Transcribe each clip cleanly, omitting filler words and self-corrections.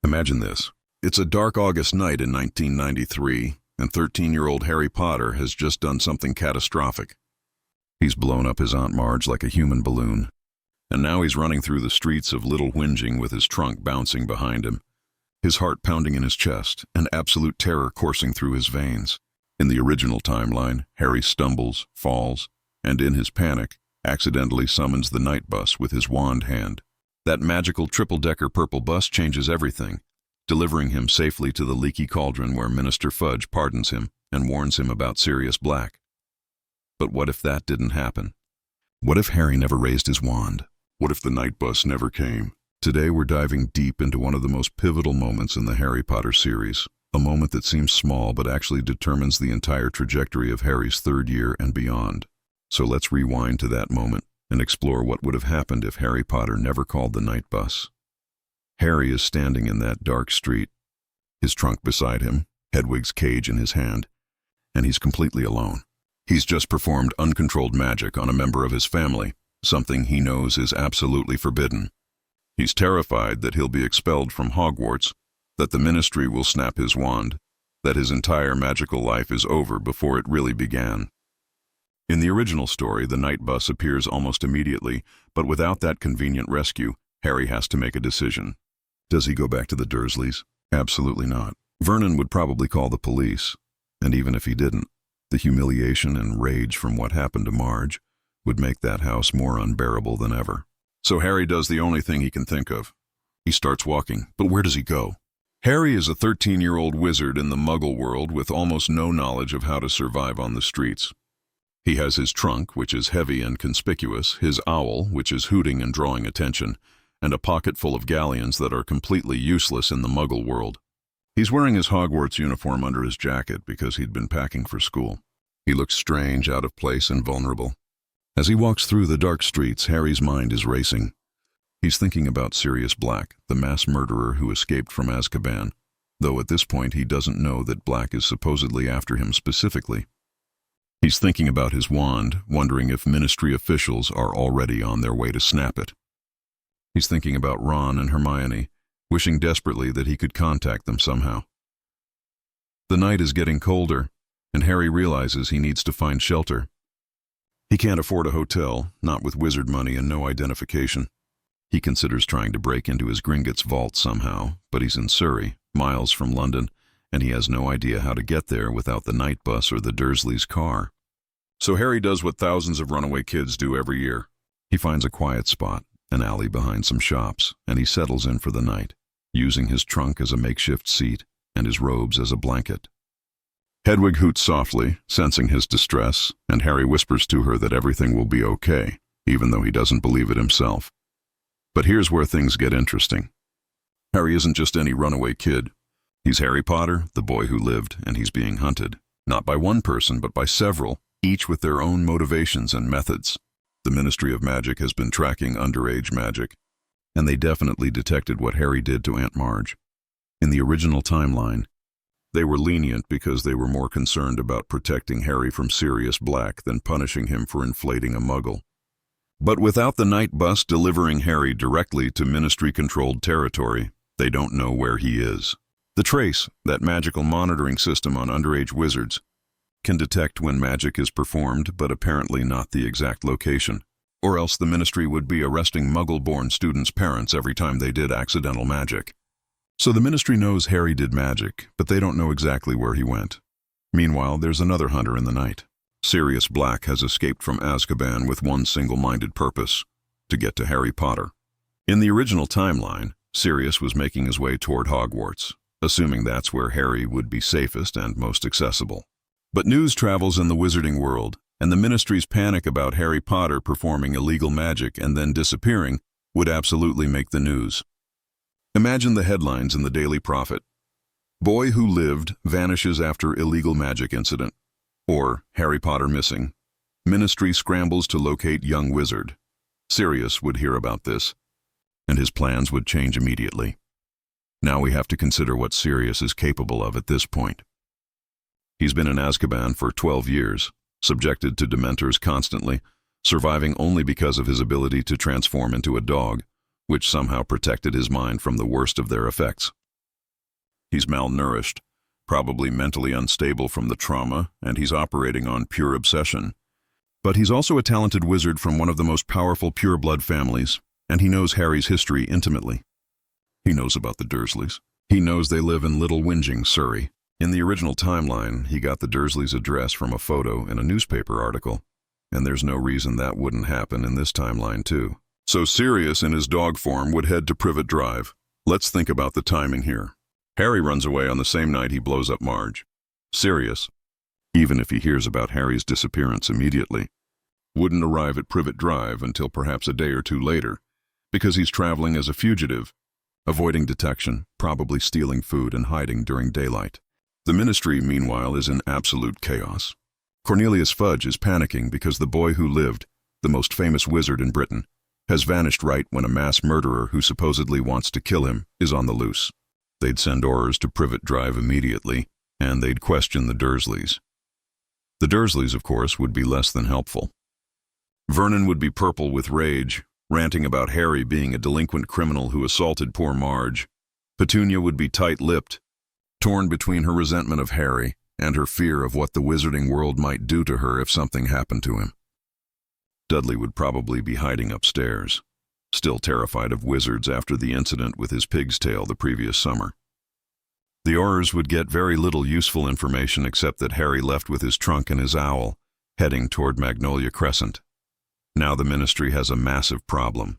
Imagine this. It's a dark August night in 1993, and 13-year-old Harry Potter has just done something catastrophic. He's blown up his Aunt Marge like a human balloon, and now he's running through the streets of Little Whinging with his trunk bouncing behind him, his heart pounding in his chest, and absolute terror coursing through his veins. In the original timeline, Harry stumbles, falls, and in his panic, accidentally summons the night bus with his wand hand. That magical triple-decker purple bus changes everything, delivering him safely to the leaky cauldron where Minister Fudge pardons him and warns him about Sirius Black. But what if that didn't happen? What if Harry never raised his wand? What if the night bus never came? Today we're diving deep into one of the most pivotal moments in the Harry Potter series, a moment that seems small but actually determines the entire trajectory of Harry's third year and beyond. So let's rewind to that moment and explore what would have happened if Harry Potter never called the night bus. Harry is standing in that dark street, his trunk beside him, Hedwig's cage in his hand, and he's completely alone. He's just performed uncontrolled magic on a member of his family, something he knows is absolutely forbidden. He's terrified that he'll be expelled from Hogwarts, that the Ministry will snap his wand, that his entire magical life is over before it really began. In the original story, the night bus appears almost immediately, but without that convenient rescue, Harry has to make a decision. Does he go back to the Dursleys? Absolutely not. Vernon would probably call the police, and even if he didn't, the humiliation and rage from what happened to Marge would make that house more unbearable than ever. So Harry does the only thing he can think of. He starts walking, but where does he go? Harry is a 13-year-old wizard in the Muggle world with almost no knowledge of how to survive on the streets. He has his trunk, which is heavy and conspicuous, his owl, which is hooting and drawing attention, and a pocket full of galleons that are completely useless in the Muggle world. He's wearing his Hogwarts uniform under his jacket because he'd been packing for school. He looks strange, out of place, and vulnerable. As he walks through the dark streets, Harry's mind is racing. He's thinking about Sirius Black, the mass murderer who escaped from Azkaban, though at this point he doesn't know that Black is supposedly after him specifically. He's thinking about his wand, wondering if Ministry officials are already on their way to snap it. He's thinking about Ron and Hermione, wishing desperately that he could contact them somehow. The night is getting colder, and Harry realizes he needs to find shelter. He can't afford a hotel, not with wizard money and no identification. He considers trying to break into his Gringotts vault somehow, but he's in Surrey, miles from London, and he has no idea how to get there without the night bus or the Dursleys' car. So Harry does what thousands of runaway kids do every year. He finds a quiet spot, an alley behind some shops, and he settles in for the night, using his trunk as a makeshift seat and his robes as a blanket. Hedwig hoots softly, sensing his distress, and Harry whispers to her that everything will be okay, even though he doesn't believe it himself. But here's where things get interesting. Harry isn't just any runaway kid. He's Harry Potter, the boy who lived, and he's being hunted, not by one person, but by several, each with their own motivations and methods. The Ministry of Magic has been tracking underage magic, and they definitely detected what Harry did to Aunt Marge. In the original timeline, they were lenient because they were more concerned about protecting Harry from Sirius Black than punishing him for inflating a Muggle. But without the night bus delivering Harry directly to Ministry-controlled territory, they don't know where he is. The Trace, that magical monitoring system on underage wizards, can detect when magic is performed, but apparently not the exact location, or else the Ministry would be arresting Muggle-born students' parents every time they did accidental magic. So the Ministry knows Harry did magic, but they don't know exactly where he went. Meanwhile, there's another hunter in the night. Sirius Black has escaped from Azkaban with one single-minded purpose: to get to Harry Potter. In the original timeline, Sirius was making his way toward Hogwarts, assuming that's where Harry would be safest and most accessible. But news travels in the wizarding world, and the Ministry's panic about Harry Potter performing illegal magic and then disappearing would absolutely make the news. Imagine the headlines in the Daily Prophet: "Boy who lived vanishes after illegal magic incident," or "Harry Potter missing. Ministry scrambles to locate young wizard." Sirius would hear about this, and his plans would change immediately. Now we have to consider what Sirius is capable of at this point. He's been in Azkaban for 12 years, subjected to Dementors constantly, surviving only because of his ability to transform into a dog, which somehow protected his mind from the worst of their effects. He's malnourished, probably mentally unstable from the trauma, and he's operating on pure obsession. But he's also a talented wizard from one of the most powerful pure-blood families, and he knows Harry's history intimately. He knows about the Dursleys. He knows they live in Little Whinging, Surrey. In the original timeline, he got the Dursleys' address from a photo in a newspaper article, and there's no reason that wouldn't happen in this timeline too. So Sirius, in his dog form, would head to Privet Drive. Let's think about the timing here. Harry runs away on the same night he blows up Marge. Sirius, even if he hears about Harry's disappearance immediately, wouldn't arrive at Privet Drive until perhaps a day or two later, because he's traveling as a fugitive, avoiding detection, probably stealing food and hiding during daylight. The Ministry, meanwhile, is in absolute chaos. Cornelius Fudge is panicking because the boy who lived, the most famous wizard in Britain, has vanished right when a mass murderer who supposedly wants to kill him is on the loose. They'd send Aurors to Privet Drive immediately, and they'd question the Dursleys. The Dursleys, of course, would be less than helpful. Vernon would be purple with rage, ranting about Harry being a delinquent criminal who assaulted poor Marge. Petunia would be tight-lipped, torn between her resentment of Harry and her fear of what the wizarding world might do to her if something happened to him. Dudley would probably be hiding upstairs, still terrified of wizards after the incident with his pig's tail the previous summer. The Aurors would get very little useful information except that Harry left with his trunk and his owl, heading toward Magnolia Crescent. Now the Ministry has a massive problem.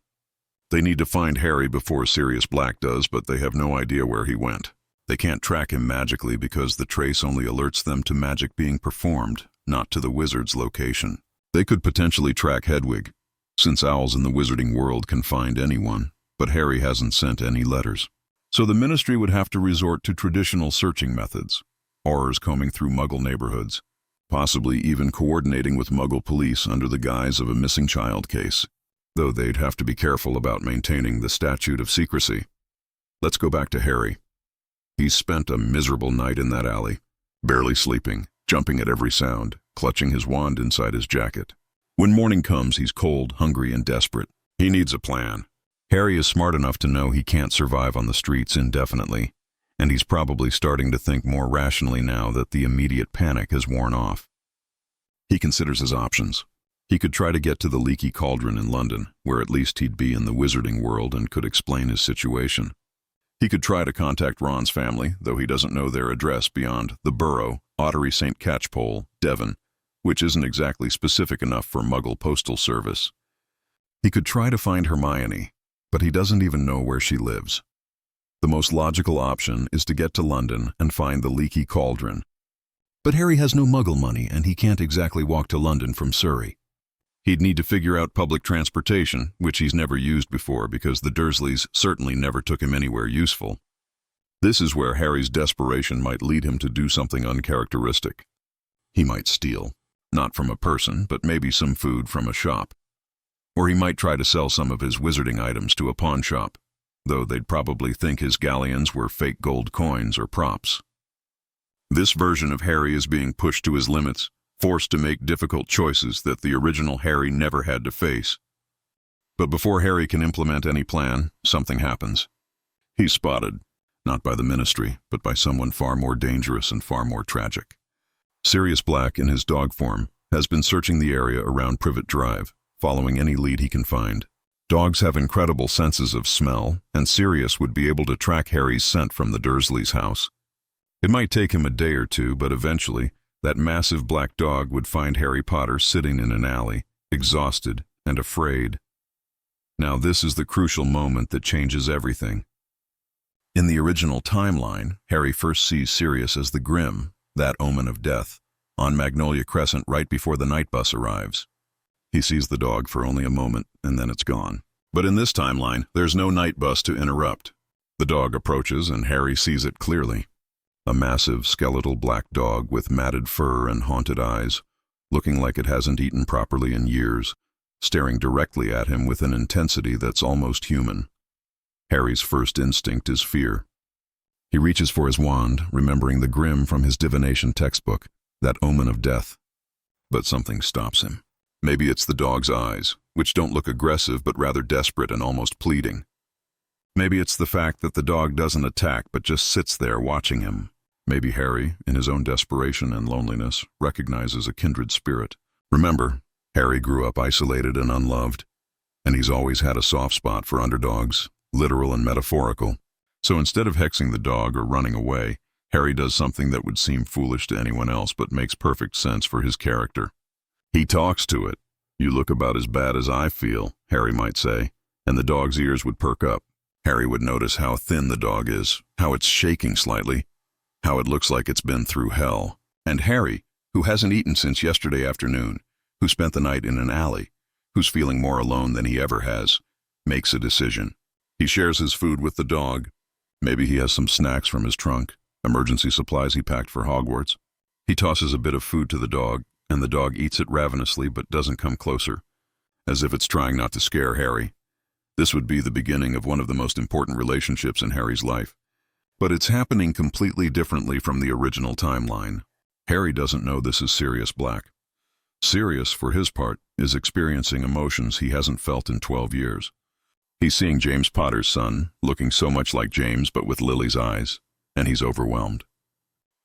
They need to find Harry before Sirius Black does, but they have no idea where he went. They can't track him magically because the trace only alerts them to magic being performed, not to the wizard's location. They could potentially track Hedwig, since owls in the wizarding world can find anyone, but Harry hasn't sent any letters. So the Ministry would have to resort to traditional searching methods, Aurors combing through Muggle neighborhoods, possibly even coordinating with Muggle police under the guise of a missing child case, though they'd have to be careful about maintaining the statute of secrecy. Let's go back to Harry. He's spent a miserable night in that alley, barely sleeping, jumping at every sound, clutching his wand inside his jacket. When morning comes, he's cold, hungry, and desperate. He needs a plan. Harry is smart enough to know he can't survive on the streets indefinitely, and he's probably starting to think more rationally now that the immediate panic has worn off. He considers his options. He could try to get to the Leaky Cauldron in London, where at least he'd be in the wizarding world and could explain his situation. He could try to contact Ron's family, though he doesn't know their address beyond the Borough, Ottery St. Catchpole, Devon, which isn't exactly specific enough for Muggle postal service. He could try to find Hermione, but he doesn't even know where she lives. The most logical option is to get to London and find the Leaky Cauldron. But Harry has no Muggle money, and he can't exactly walk to London from Surrey. He'd need to figure out public transportation, which he's never used before because the Dursleys certainly never took him anywhere useful. This is where Harry's desperation might lead him to do something uncharacteristic. He might steal, not from a person, but maybe some food from a shop. Or he might try to sell some of his wizarding items to a pawn shop, though they'd probably think his galleons were fake gold coins or props. This version of Harry is being pushed to his limits, forced to make difficult choices that the original Harry never had to face. But before Harry can implement any plan, something happens. He's spotted, not by the Ministry, but by someone far more dangerous and far more tragic. Sirius Black, in his dog form, has been searching the area around Privet Drive, following any lead he can find. Dogs have incredible senses of smell, and Sirius would be able to track Harry's scent from the Dursleys' house. It might take him a day or two, but eventually, that massive black dog would find Harry Potter sitting in an alley, exhausted and afraid. Now this is the crucial moment that changes everything. In the original timeline, Harry first sees Sirius as the Grim, that omen of death, on Magnolia Crescent right before the night bus arrives. He sees the dog for only a moment, and then it's gone. But in this timeline, there's no night bus to interrupt. The dog approaches, and Harry sees it clearly. A massive, skeletal black dog with matted fur and haunted eyes, looking like it hasn't eaten properly in years, staring directly at him with an intensity that's almost human. Harry's first instinct is fear. He reaches for his wand, remembering the Grim from his divination textbook, that omen of death. But something stops him. Maybe it's the dog's eyes, which don't look aggressive but rather desperate and almost pleading. Maybe it's the fact that the dog doesn't attack but just sits there watching him. Maybe Harry, in his own desperation and loneliness, recognizes a kindred spirit. Remember, Harry grew up isolated and unloved, and he's always had a soft spot for underdogs, literal and metaphorical. So instead of hexing the dog or running away, Harry does something that would seem foolish to anyone else but makes perfect sense for his character. He talks to it. "You look about as bad as I feel," Harry might say, and the dog's ears would perk up. Harry would notice how thin the dog is, how it's shaking slightly, how it looks like it's been through hell. And Harry, who hasn't eaten since yesterday afternoon, who spent the night in an alley, who's feeling more alone than he ever has, makes a decision. He shares his food with the dog. Maybe he has some snacks from his trunk, emergency supplies he packed for Hogwarts. He tosses a bit of food to the dog, and the dog eats it ravenously but doesn't come closer, as if it's trying not to scare Harry. This would be the beginning of one of the most important relationships in Harry's life. But it's happening completely differently from the original timeline. Harry doesn't know this is Sirius Black. Sirius, for his part, is experiencing emotions he hasn't felt in 12 years. He's seeing James Potter's son, looking so much like James but with Lily's eyes, and he's overwhelmed.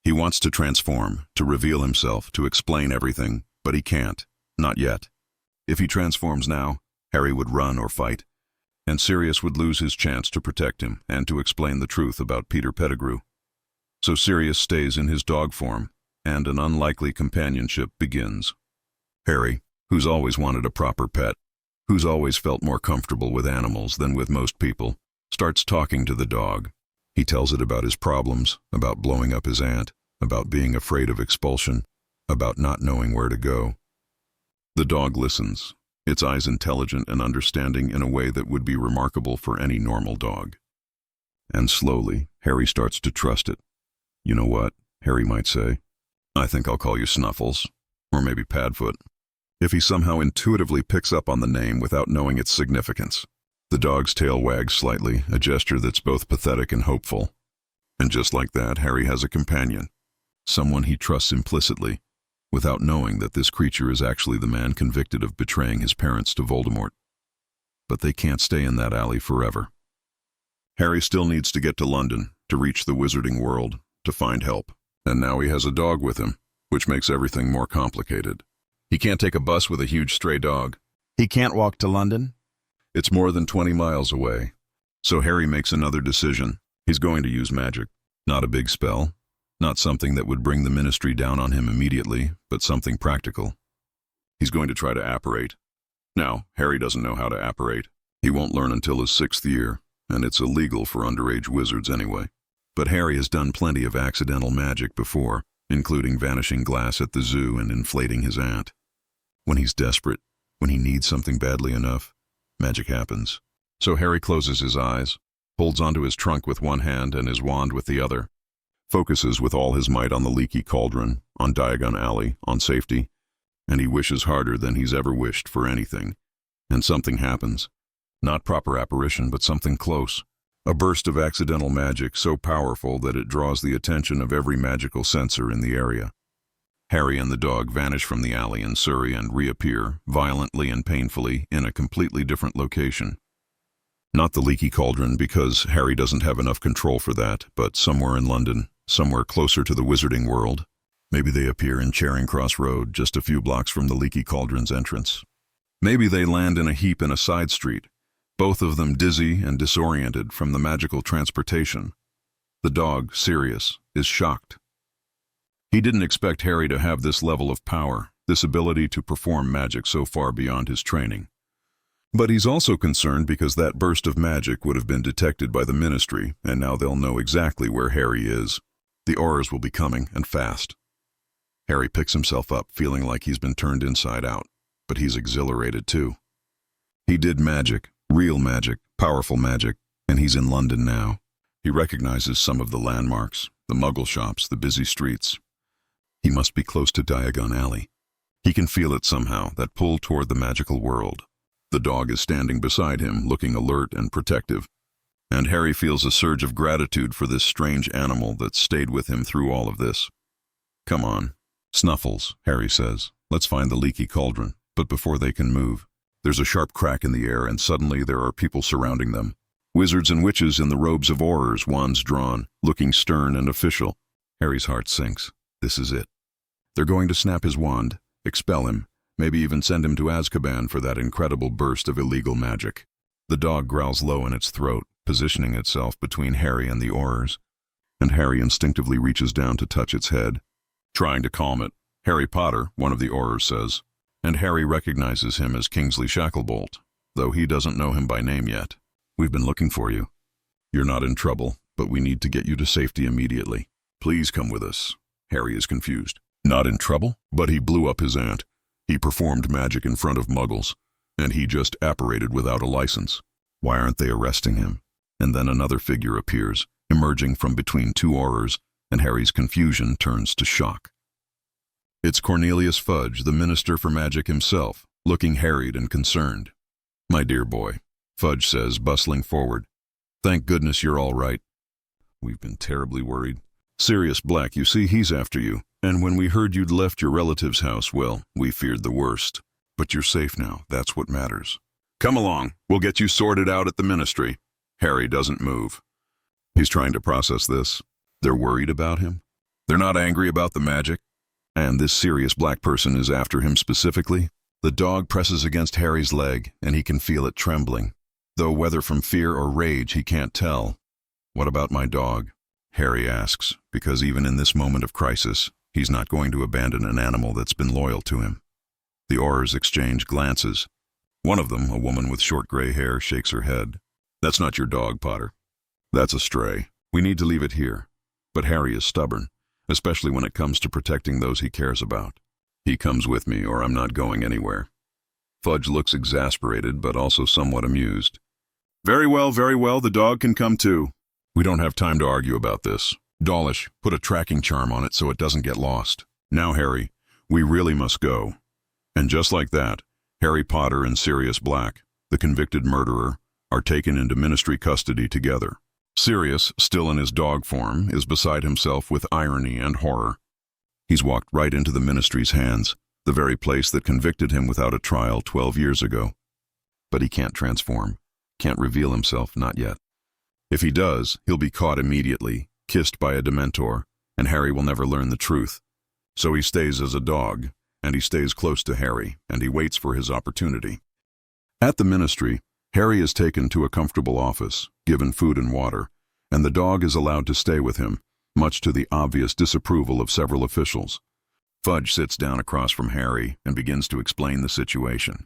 He wants to transform, to reveal himself, to explain everything, but he can't, not yet. If he transforms now, Harry would run or fight, and Sirius would lose his chance to protect him and to explain the truth about Peter Pettigrew. So Sirius stays in his dog form, and an unlikely companionship begins. Harry, who's always wanted a proper pet, who's always felt more comfortable with animals than with most people, starts talking to the dog. He tells it about his problems, about blowing up his aunt, about being afraid of expulsion, about not knowing where to go. The dog listens, its eyes intelligent and understanding in a way that would be remarkable for any normal dog. And slowly, Harry starts to trust it. "You know what?" Harry might say. "I think I'll call you Snuffles, or maybe Padfoot." If he somehow intuitively picks up on the name without knowing its significance. The dog's tail wags slightly, a gesture that's both pathetic and hopeful. And just like that, Harry has a companion, someone he trusts implicitly, without knowing that this creature is actually the man convicted of betraying his parents to Voldemort. But they can't stay in that alley forever. Harry still needs to get to London, to reach the wizarding world, to find help. And now he has a dog with him, which makes everything more complicated. He can't take a bus with a huge stray dog. He can't walk to London. It's more than 20 miles away. So Harry makes another decision. He's going to use magic. Not a big spell. Not something that would bring the ministry down on him immediately, but something practical. He's going to try to apparate. Now, Harry doesn't know how to apparate. He won't learn until his 6th year, and it's illegal for underage wizards anyway. But Harry has done plenty of accidental magic before, including vanishing glass at the zoo and inflating his aunt. When he's desperate, when he needs something badly enough, magic happens. So Harry closes his eyes, holds onto his trunk with one hand and his wand with the other, focuses with all his might on the leaky cauldron, on Diagon Alley, on safety, and he wishes harder than he's ever wished for anything. And something happens. Not proper apparition, but something close. A burst of accidental magic so powerful that it draws the attention of every magical sensor in the area. Harry and the dog vanish from the alley in Surrey and reappear, violently and painfully, in a completely different location. Not the leaky cauldron, because Harry doesn't have enough control for that, but somewhere in London, somewhere closer to the wizarding world. Maybe they appear in Charing Cross Road, just a few blocks from the leaky cauldron's entrance. Maybe they land in a heap in a side street, both of them dizzy and disoriented from the magical transportation. The dog, Sirius, is shocked. He didn't expect Harry to have this level of power, this ability to perform magic so far beyond his training. But he's also concerned because that burst of magic would have been detected by the ministry, and now they'll know exactly where Harry is. The Aurors will be coming, and fast. Harry picks himself up, feeling like he's been turned inside out, but he's exhilarated too. He did magic, real magic, powerful magic, and he's in London now. He recognizes some of the landmarks, the muggle shops, the busy streets. He must be close to Diagon Alley. He can feel it somehow, that pull toward the magical world. The dog is standing beside him, looking alert and protective. And Harry feels a surge of gratitude for this strange animal that stayed with him through all of this. "Come on. Snuffles," Harry says. "Let's find the leaky cauldron." But before they can move, there's a sharp crack in the air, and suddenly there are people surrounding them. Wizards and witches in the robes of horrors, wands drawn, looking stern and official. Harry's heart sinks. This is it. They're going to snap his wand, expel him, maybe even send him to Azkaban for that incredible burst of illegal magic. The dog growls low in its throat, positioning itself between Harry and the horrors, and Harry instinctively reaches down to touch its head, trying to calm it. Harry Potter, one of the horrors says, and Harry recognizes him as Kingsley Shacklebolt, though he doesn't know him by name yet. We've been looking for you. You're not in trouble, but we need to get you to safety immediately. Please come with us. Harry is confused. Not in trouble? But he blew up his aunt. He performed magic in front of muggles, and he just apparated without a license. Why aren't they arresting him? And then another figure appears, emerging from between two horrors, and Harry's confusion turns to shock. It's Cornelius Fudge, the Minister for Magic himself, looking harried and concerned. My dear boy, Fudge says, bustling forward. Thank goodness you're all right. We've been terribly worried. Sirius Black, you see, he's after you. And when we heard you'd left your relative's house, well, we feared the worst. But you're safe now, that's what matters. Come along, we'll get you sorted out at the ministry. Harry doesn't move. He's trying to process this. They're worried about him. They're not angry about the magic. And this Sirius Black person is after him specifically. The dog presses against Harry's leg, and he can feel it trembling, though whether from fear or rage he can't tell. What about my dog? Harry asks, because even in this moment of crisis, he's not going to abandon an animal that's been loyal to him. The horrors exchange glances. One of them, a woman with short gray hair, shakes her head. That's not your dog, Potter. That's a stray. We need to leave it here. But Harry is stubborn, especially when it comes to protecting those he cares about. He comes with me, or I'm not going anywhere. Fudge looks exasperated, but also somewhat amused. Very well, the dog can come too. We don't have time to argue about this. Dawlish, put a tracking charm on it so it doesn't get lost. Now, Harry, we really must go. And just like that, Harry Potter and Sirius Black, the convicted murderer, are taken into ministry custody together. Sirius, still in his dog form, is beside himself with irony and horror. He's walked right into the ministry's hands, the very place that convicted him without a trial 12 years ago. But he can't transform, can't reveal himself, not yet. If he does, he'll be caught immediately, kissed by a Dementor, and Harry will never learn the truth. So he stays as a dog, and he stays close to Harry, and he waits for his opportunity. At the ministry, Harry is taken to a comfortable office, given food and water, and the dog is allowed to stay with him, much to the obvious disapproval of several officials. Fudge sits down across from Harry and begins to explain the situation.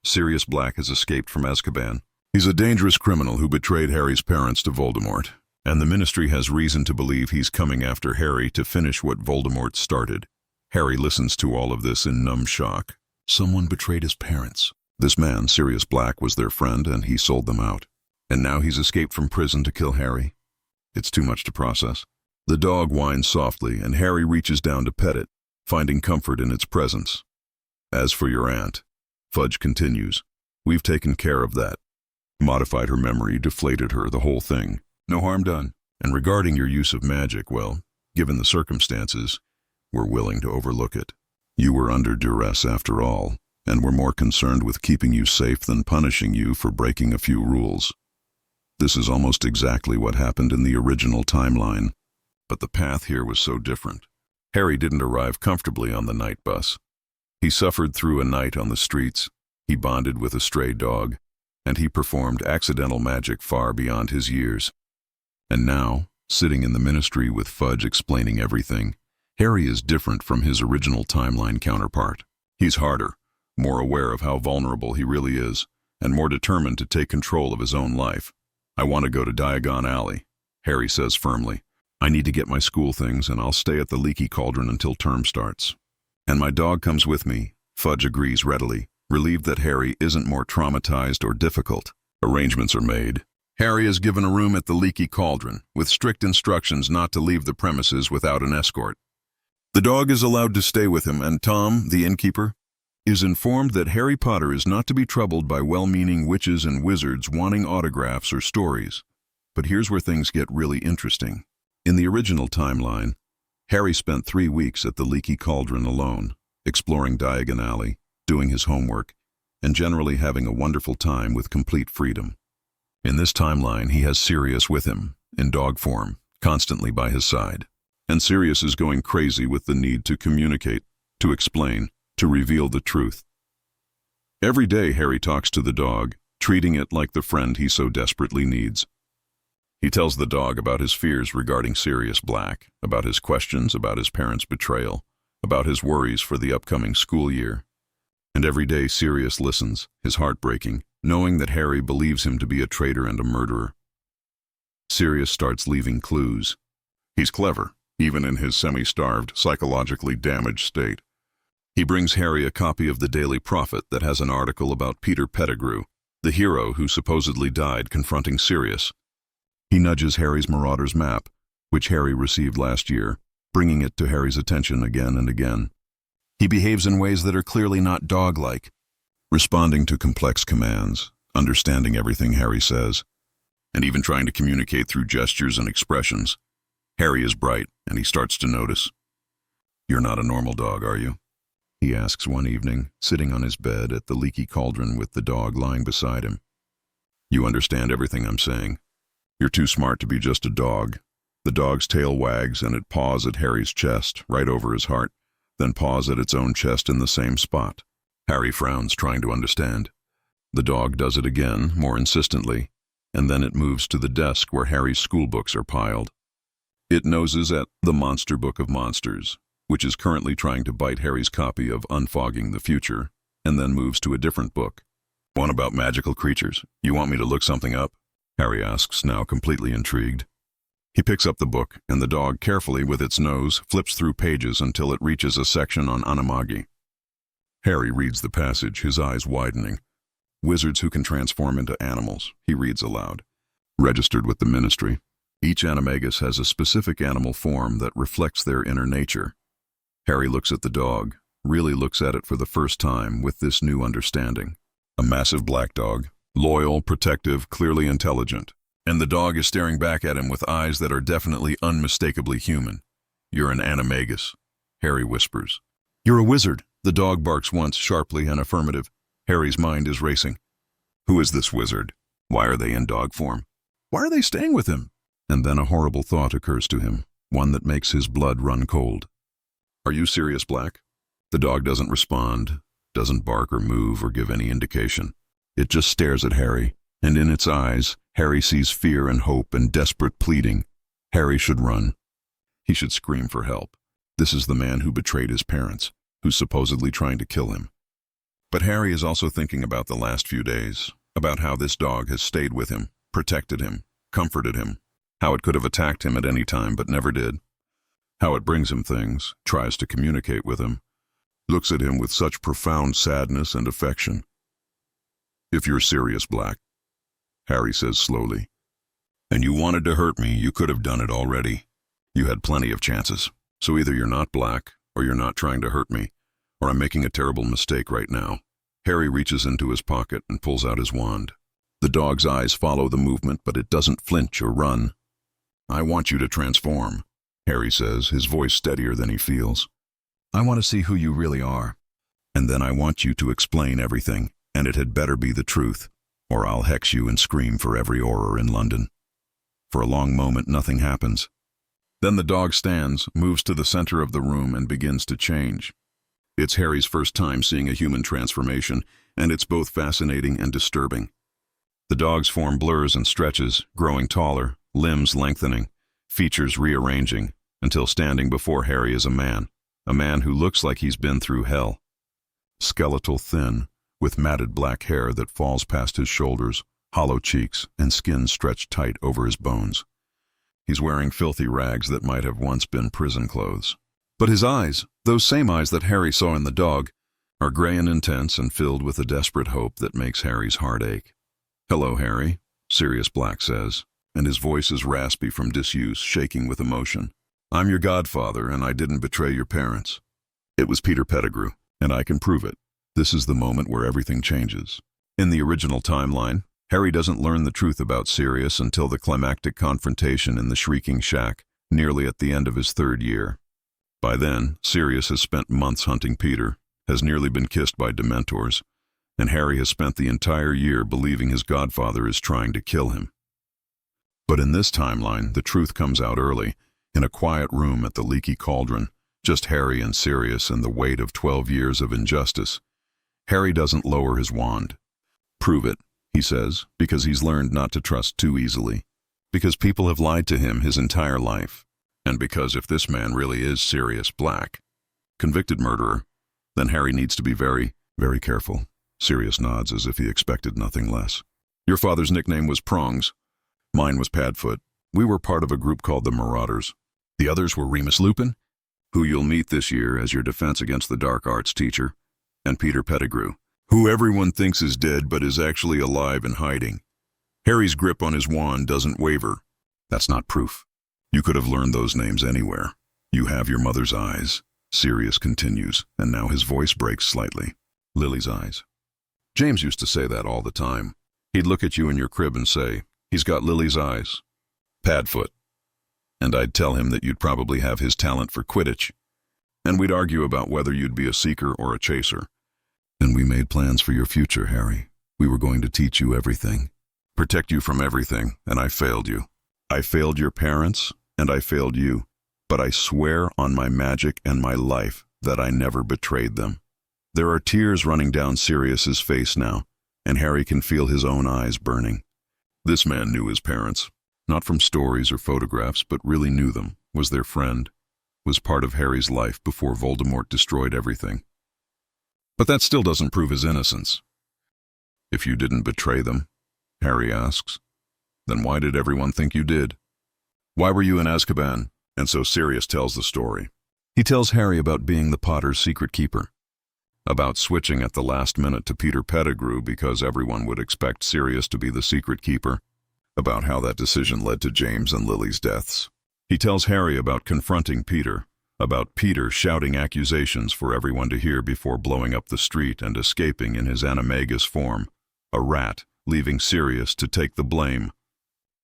Sirius Black has escaped from Azkaban. He's a dangerous criminal who betrayed Harry's parents to Voldemort, and the ministry has reason to believe he's coming after Harry to finish what Voldemort started. Harry listens to all of this in numb shock. Someone betrayed his parents. This man, Sirius Black, was their friend, and he sold them out. And now he's escaped from prison to kill Harry. It's too much to process. The dog whines softly, and Harry reaches down to pet it, finding comfort in its presence. As for your aunt, Fudge continues, we've taken care of that. Modified her memory, deflated her, the whole thing. No harm done. And regarding your use of magic, well, given the circumstances, we're willing to overlook it. You were under duress after all, and we're more concerned with keeping you safe than punishing you for breaking a few rules. This is almost exactly what happened in the original timeline, but the path here was so different. Harry didn't arrive comfortably on the night bus. He suffered through a night on the streets, he bonded with a stray dog, and he performed accidental magic far beyond his years. And now, sitting in the ministry with Fudge explaining everything, Harry is different from his original timeline counterpart. He's harder, more aware of how vulnerable he really is, and more determined to take control of his own life. I want to go to Diagon Alley, Harry says firmly. I need to get my school things, and I'll stay at the Leaky Cauldron until term starts. And my dog comes with me, Fudge agrees readily, relieved that Harry isn't more traumatized or difficult. Arrangements are made. Harry is given a room at the Leaky Cauldron, with strict instructions not to leave the premises without an escort. The dog is allowed to stay with him, and Tom, the innkeeper, is informed that Harry Potter is not to be troubled by well-meaning witches and wizards wanting autographs or stories. But here's where things get really interesting. In the original timeline, Harry spent 3 weeks at the Leaky Cauldron alone, exploring Diagon Alley, doing his homework, and generally having a wonderful time with complete freedom. In this timeline, he has Sirius with him, in dog form, constantly by his side. And Sirius is going crazy with the need to communicate, to explain, to reveal the truth. Every day Harry talks to the dog, treating it like the friend he so desperately needs. He tells the dog about his fears regarding Sirius Black, about his questions about his parents' betrayal, about his worries for the upcoming school year. And every day Sirius listens, his heart breaking, knowing that Harry believes him to be a traitor and a murderer. Sirius starts leaving clues. He's clever, even in his semi-starved, psychologically damaged state. He brings Harry a copy of the Daily Prophet that has an article about Peter Pettigrew, the hero who supposedly died confronting Sirius. He nudges Harry's Marauder's map, which Harry received last year, bringing it to Harry's attention again and again. He behaves in ways that are clearly not dog-like, responding to complex commands, understanding everything Harry says, and even trying to communicate through gestures and expressions. Harry is bright, and he starts to notice. "You're not a normal dog, are you?" he asks one evening, sitting on his bed at the leaky cauldron with the dog lying beside him. "You understand everything I'm saying. You're too smart to be just a dog." The dog's tail wags and it paws at Harry's chest, right over his heart, then paws at its own chest in the same spot. Harry frowns, trying to understand. The dog does it again, more insistently, and then it moves to the desk where Harry's schoolbooks are piled. It noses at The Monster Book of Monsters, which is currently trying to bite Harry's copy of Unfogging the Future, and then moves to a different book. "One about magical creatures. You want me to look something up?" Harry asks, now completely intrigued. He picks up the book, and the dog, carefully with its nose, flips through pages until it reaches a section on animagi. Harry reads the passage, his eyes widening. "Wizards who can transform into animals," he reads aloud. "Registered with the Ministry. Each animagus has a specific animal form that reflects their inner nature." Harry looks at the dog, really looks at it for the first time with this new understanding. A massive black dog, loyal, protective, clearly intelligent. And the dog is staring back at him with eyes that are definitely unmistakably human. "You're an animagus," Harry whispers. "You're a wizard," the dog barks once, sharply and affirmative. Harry's mind is racing. Who is this wizard? Why are they in dog form? Why are they staying with him? And then a horrible thought occurs to him, one that makes his blood run cold. "Are you Sirius Black?" The dog doesn't respond, doesn't bark or move or give any indication. It just stares at Harry, and in its eyes, Harry sees fear and hope and desperate pleading. Harry should run. He should scream for help. This is the man who betrayed his parents, who's supposedly trying to kill him. But Harry is also thinking about the last few days, about how this dog has stayed with him, protected him, comforted him, how it could have attacked him at any time but never did, how it brings him things, tries to communicate with him, looks at him with such profound sadness and affection. "If you're Sirius Black," Harry says slowly, "and you wanted to hurt me, you could have done it already. You had plenty of chances. So either you're not black, or you're not trying to hurt me, or I'm making a terrible mistake right now." Harry reaches into his pocket and pulls out his wand. The dog's eyes follow the movement, but it doesn't flinch or run. "I want you to transform," Harry says, his voice steadier than he feels. "I want to see who you really are. And then I want you to explain everything, and it had better be the truth, or I'll hex you and scream for every Auror in London." For a long moment, nothing happens. Then the dog stands, moves to the center of the room, and begins to change. It's Harry's first time seeing a human transformation, and it's both fascinating and disturbing. The dog's form blurs and stretches, growing taller, limbs lengthening, features rearranging, until standing before Harry is a man who looks like he's been through hell. Skeletal thin, with matted black hair that falls past his shoulders, hollow cheeks, and skin stretched tight over his bones. He's wearing filthy rags that might have once been prison clothes. But his eyes, those same eyes that Harry saw in the dog, are gray and intense and filled with a desperate hope that makes Harry's heart ache. "Hello, Harry," Sirius Black says, and his voice is raspy from disuse, shaking with emotion. "I'm your godfather, and I didn't betray your parents. It was Peter Pettigrew, and I can prove it." This is the moment where everything changes. In the original timeline, Harry doesn't learn the truth about Sirius until the climactic confrontation in the Shrieking Shack, nearly at the end of his 3rd year. By then, Sirius has spent months hunting Peter, has nearly been kissed by Dementors, and Harry has spent the entire year believing his godfather is trying to kill him. But in this timeline, the truth comes out early, in a quiet room at the Leaky Cauldron, just Harry and Sirius and the weight of 12 years of injustice. Harry doesn't lower his wand. "Prove it," he says, because he's learned not to trust too easily. Because people have lied to him his entire life. And because if this man really is Sirius Black, convicted murderer, then Harry needs to be very, very careful. Sirius nods as if he expected nothing less. "Your father's nickname was Prongs. Mine was Padfoot. We were part of a group called the Marauders. The others were Remus Lupin, who you'll meet this year as your defense against the dark arts teacher, and Peter Pettigrew, who everyone thinks is dead but is actually alive and hiding." Harry's grip on his wand doesn't waver. "That's not proof. You could have learned those names anywhere. You have your mother's eyes," Sirius continues, and now his voice breaks slightly. "Lily's eyes. James used to say that all the time. He'd look at you in your crib and say, 'He's got Lily's eyes.' Padfoot. And I'd tell him that you'd probably have his talent for Quidditch. And we'd argue about whether you'd be a seeker or a chaser. And we made plans for your future, Harry. We were going to teach you everything, protect you from everything, and I failed you. I failed your parents, and I failed you. But I swear on my magic and my life that I never betrayed them." There are tears running down Sirius's face now, and Harry can feel his own eyes burning. This man knew his parents, not from stories or photographs, but really knew them, was their friend, was part of Harry's life before Voldemort destroyed everything. But that still doesn't prove his innocence. "If you didn't betray them," Harry asks, "then why did everyone think you did? Why were you in Azkaban?" And so Sirius tells the story. He tells Harry about being the Potter's secret keeper, about switching at the last minute to Peter Pettigrew because everyone would expect Sirius to be the secret keeper, about how that decision led to James and Lily's deaths. He tells Harry about confronting Peter, about Peter shouting accusations for everyone to hear before blowing up the street and escaping in his animagus form, a rat, leaving Sirius to take the blame.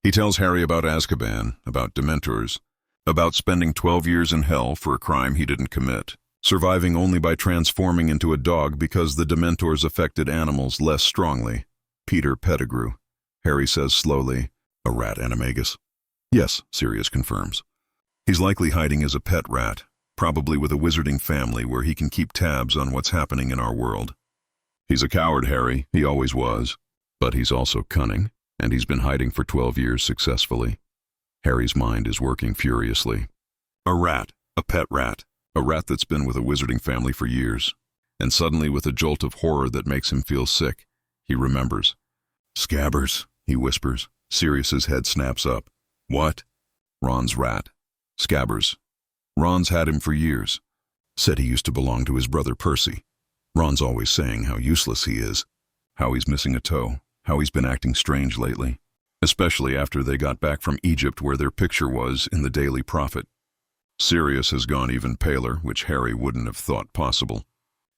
He tells Harry about Azkaban, about Dementors, about spending 12 years in hell for a crime he didn't commit, surviving only by transforming into a dog because the Dementors affected animals less strongly. Peter Pettigrew, Harry says slowly. "A rat animagus?" "Yes," Sirius confirms. "He's likely hiding as a pet rat, probably with a wizarding family where he can keep tabs on what's happening in our world. He's a coward, Harry, he always was. But he's also cunning, and he's been hiding for 12 years successfully." Harry's mind is working furiously. A rat, a pet rat, a rat that's been with a wizarding family for years. And suddenly, with a jolt of horror that makes him feel sick, he remembers. "Scabbers," he whispers. Sirius's head snaps up. "What?" "Ron's rat. Scabbers. Ron's had him for years. Said he used to belong to his brother Percy. Ron's always saying how useless he is, how he's missing a toe, how he's been acting strange lately. Especially after they got back from Egypt where their picture was in the Daily Prophet." Sirius has gone even paler, which Harry wouldn't have thought possible.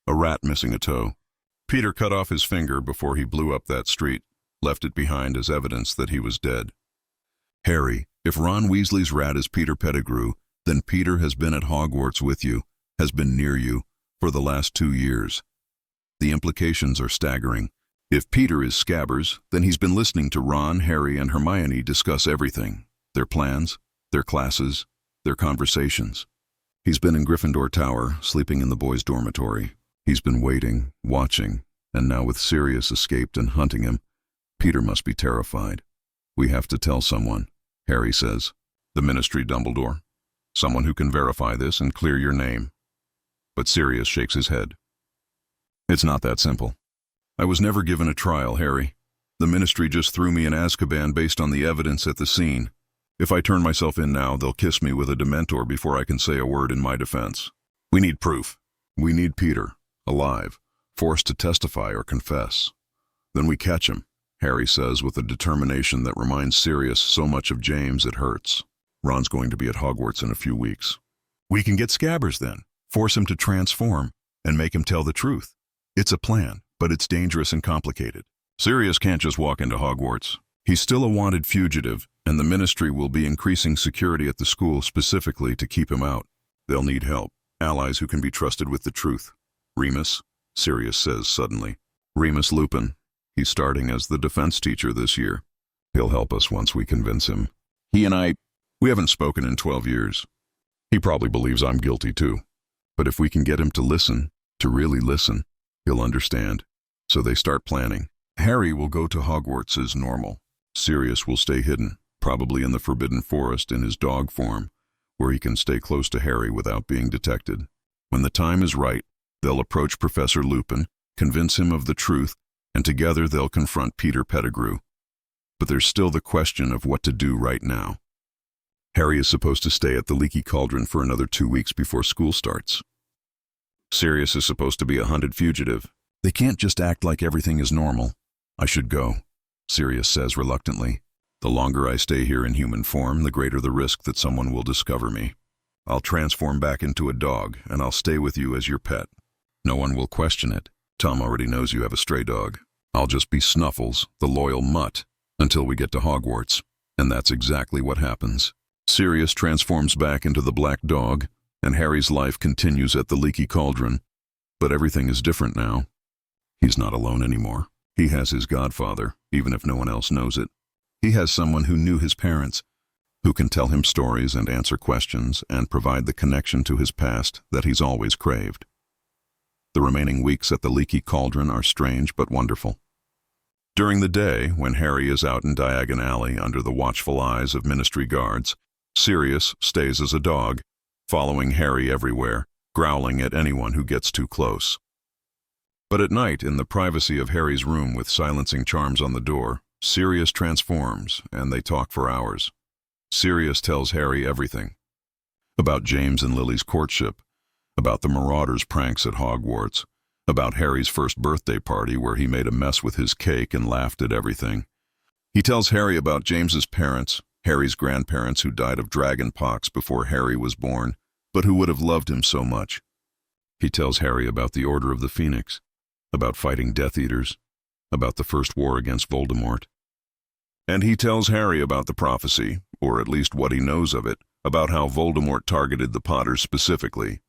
A rat missing a toe. Peter cut off his finger before he blew up that street, left it behind as evidence that he was dead. "Harry, if Ron Weasley's rat is Peter Pettigrew, then Peter has been at Hogwarts with you, has been near you, for the last 2 years. The implications are staggering. If Peter is Scabbers, then he's been listening to Ron, Harry, and Hermione discuss everything. Their plans, their classes, their conversations. He's been in Gryffindor Tower, sleeping in the boys' dormitory. He's been waiting, watching, and now with Sirius escaped and hunting him, Peter must be terrified. We have to tell someone," Harry says. "The Ministry, Dumbledore. Someone who can verify this and clear your name." But Sirius shakes his head. "It's not that simple. I was never given a trial, Harry. The Ministry just threw me in Azkaban based on the evidence at the scene. If I turn myself in now, they'll kiss me with a Dementor before I can say a word in my defense. We need proof. We need Peter, alive, forced to testify or confess. Then we catch him," Harry says with a determination that reminds Sirius so much of James it hurts. "Ron's going to be at Hogwarts in a few weeks. We can get Scabbers then, force him to transform, and make him tell the truth. It's a plan, but it's dangerous and complicated. Sirius can't just walk into Hogwarts. He's still a wanted fugitive, and the Ministry will be increasing security at the school specifically to keep him out. They'll need help, allies who can be trusted with the truth." "Remus," Sirius says suddenly. Remus Lupin. He's starting as the defense teacher this year. He'll help us once we convince him. We haven't spoken in 12 years. He probably believes I'm guilty too. But if we can get him to listen, to really listen, he'll understand. So they start planning. Harry will go to Hogwarts as normal. Sirius will stay hidden, probably in the Forbidden Forest in his dog form, where he can stay close to Harry without being detected. When the time is right, they'll approach Professor Lupin, convince him of the truth, and together they'll confront Peter Pettigrew. But there's still the question of what to do right now. Harry is supposed to stay at the Leaky Cauldron for another 2 weeks before school starts. Sirius is supposed to be a hunted fugitive. They can't just act like everything is normal. I should go, Sirius says reluctantly. The longer I stay here in human form, the greater the risk that someone will discover me. I'll transform back into a dog, and I'll stay with you as your pet. No one will question it. Tom already knows you have a stray dog. I'll just be Snuffles, the loyal mutt, until we get to Hogwarts. And that's exactly what happens. Sirius transforms back into the black dog, and Harry's life continues at the Leaky Cauldron. But everything is different now. He's not alone anymore. He has his godfather, even if no one else knows it. He has someone who knew his parents, who can tell him stories and answer questions and provide the connection to his past that he's always craved. The remaining weeks at the Leaky Cauldron are strange but wonderful. During the day, when Harry is out in Diagon Alley under the watchful eyes of Ministry guards, Sirius stays as a dog, following Harry everywhere, growling at anyone who gets too close. But at night, in the privacy of Harry's room with silencing charms on the door, Sirius transforms, and they talk for hours. Sirius tells Harry everything. About James and Lily's courtship, about the Marauders' pranks at Hogwarts, about Harry's first birthday party where he made a mess with his cake and laughed at everything. He tells Harry about James's parents, Harry's grandparents who died of dragon pox before Harry was born, but who would have loved him so much. He tells Harry about the Order of the Phoenix, about fighting Death Eaters, about the first war against Voldemort. And he tells Harry about the prophecy, or at least what he knows of it, about how Voldemort targeted the Potters specifically.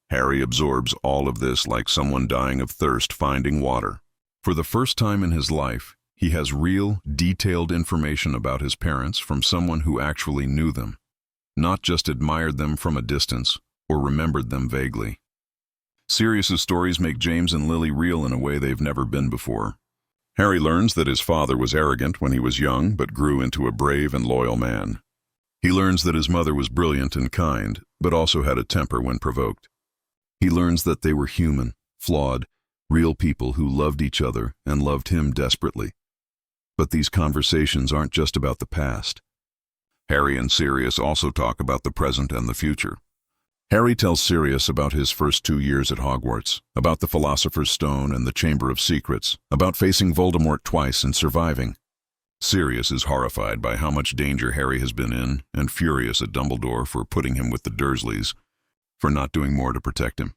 Harry absorbs all of this like someone dying of thirst finding water. For the first time in his life, he has real, detailed information about his parents from someone who actually knew them, not just admired them from a distance or remembered them vaguely. Sirius's stories make James and Lily real in a way they've never been before. Harry learns that his father was arrogant when he was young, but grew into a brave and loyal man. He learns that his mother was brilliant and kind, but also had a temper when provoked. He learns that they were human, flawed, real people who loved each other and loved him desperately. But these conversations aren't just about the past. Harry and Sirius also talk about the present and the future. Harry tells Sirius about his first 2 years at Hogwarts, about the Philosopher's Stone and the Chamber of Secrets, about facing Voldemort twice and surviving. Sirius is horrified by how much danger Harry has been in and furious at Dumbledore for putting him with the Dursleys, for not doing more to protect him.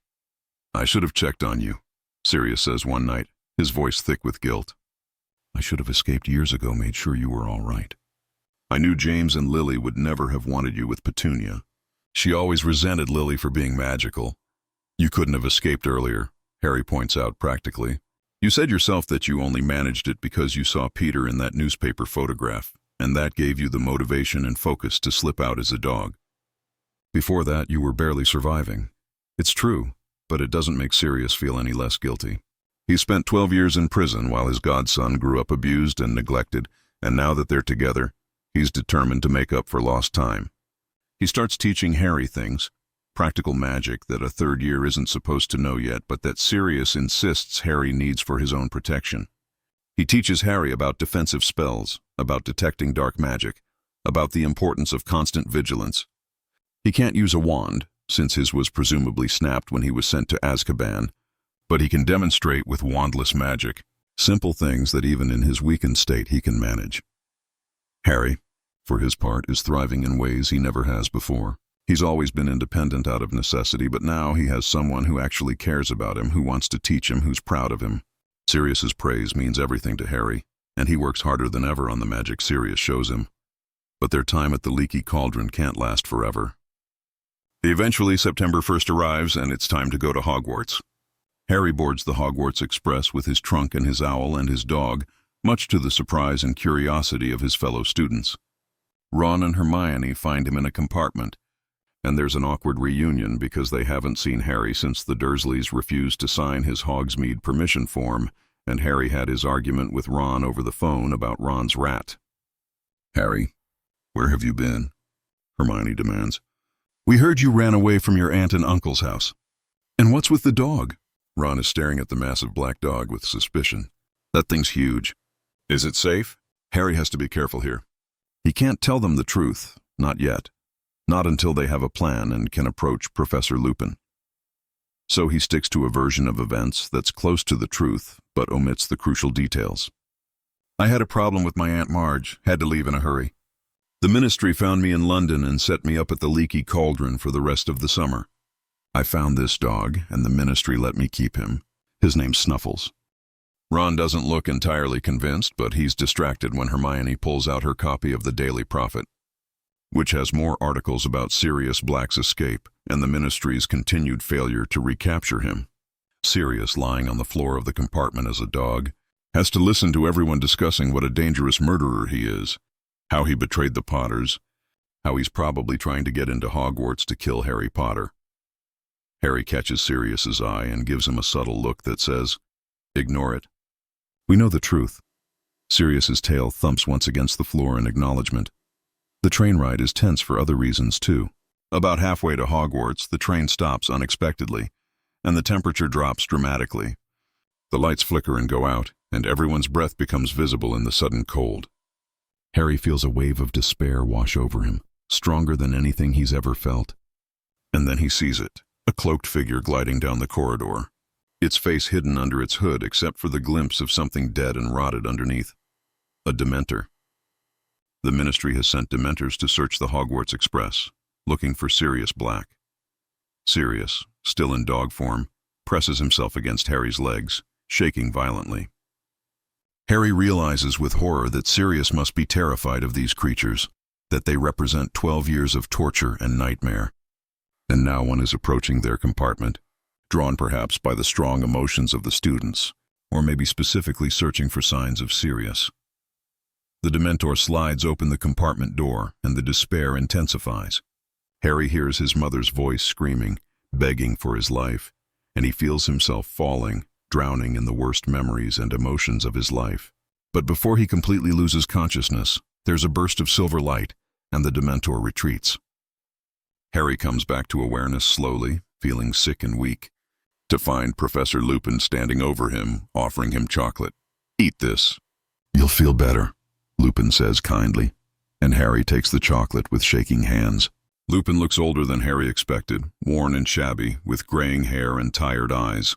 "I should have checked on you," Sirius says one night, his voice thick with guilt. "I should have escaped years ago, made sure you were all right. I knew James and Lily would never have wanted you with Petunia. She always resented Lily for being magical. You couldn't have escaped earlier," Harry points out practically. "You said yourself that you only managed it because you saw Peter in that newspaper photograph, and that gave you the motivation and focus to slip out as a dog. Before that, you were barely surviving. It's true, but it doesn't make Sirius feel any less guilty. He spent 12 years in prison while his godson grew up abused and neglected, and now that they're together, he's determined to make up for lost time. He starts teaching Harry things, practical magic that a third year isn't supposed to know yet, but that Sirius insists Harry needs for his own protection. He teaches Harry about defensive spells, about detecting dark magic, about the importance of constant vigilance. He can't use a wand, since his was presumably snapped when he was sent to Azkaban, but he can demonstrate with wandless magic, simple things that even in his weakened state he can manage. Harry, for his part, is thriving in ways he never has before. He's always been independent out of necessity, but now he has someone who actually cares about him, who wants to teach him, who's proud of him. Sirius's praise means everything to Harry, and he works harder than ever on the magic Sirius shows him. But their time at the Leaky Cauldron can't last forever. Eventually, September 1st arrives, and it's time to go to Hogwarts. Harry boards the Hogwarts Express with his trunk and his owl and his dog, much to the surprise and curiosity of his fellow students. Ron and Hermione find him in a compartment, and there's an awkward reunion because they haven't seen Harry since the Dursleys refused to sign his Hogsmeade permission form, and Harry had his argument with Ron over the phone about Ron's rat. "Harry, where have you been?" Hermione demands. "We heard you ran away from your aunt and uncle's house." "And what's with the dog?" Ron is staring at the massive black dog with suspicion. "That thing's huge." "Is it safe?" Harry has to be careful here. He can't tell them the truth, not yet. Not until they have a plan and can approach Professor Lupin. So he sticks to a version of events that's close to the truth, but omits the crucial details. "I had a problem with my Aunt Marge, had to leave in a hurry. The Ministry found me in London and set me up at the Leaky Cauldron for the rest of the summer. I found this dog, and the Ministry let me keep him. His name's Snuffles." Ron doesn't look entirely convinced, but he's distracted when Hermione pulls out her copy of the Daily Prophet, which has more articles about Sirius Black's escape and the Ministry's continued failure to recapture him. Sirius, lying on the floor of the compartment as a dog, has to listen to everyone discussing what a dangerous murderer he is, how he betrayed the Potters, how he's probably trying to get into Hogwarts to kill Harry Potter. Harry catches Sirius's eye and gives him a subtle look that says, "Ignore it." "We know the truth." Sirius's tail thumps once against the floor in acknowledgement. The train ride is tense for other reasons, too. About halfway to Hogwarts, the train stops unexpectedly, and the temperature drops dramatically. The lights flicker and go out, and everyone's breath becomes visible in the sudden cold. Harry feels a wave of despair wash over him, stronger than anything he's ever felt. And then he sees it, a cloaked figure gliding down the corridor, its face hidden under its hood except for the glimpse of something dead and rotted underneath. A Dementor. The Ministry has sent Dementors to search the Hogwarts Express, looking for Sirius Black. Sirius, still in dog form, presses himself against Harry's legs, shaking violently. Harry realizes with horror that Sirius must be terrified of these creatures, that they represent 12 years of torture and nightmare. And now one is approaching their compartment, drawn perhaps by the strong emotions of the students, or maybe specifically searching for signs of Sirius. The Dementor slides open the compartment door, and the despair intensifies. Harry hears his mother's voice screaming, begging for his life, and he feels himself falling, drowning in the worst memories and emotions of his life. But before he completely loses consciousness, there's a burst of silver light, and the Dementor retreats. Harry comes back to awareness slowly, feeling sick and weak, to find Professor Lupin standing over him, offering him chocolate. "Eat this. You'll feel better," Lupin says kindly, and Harry takes the chocolate with shaking hands. Lupin looks older than Harry expected, worn and shabby, with graying hair and tired eyes.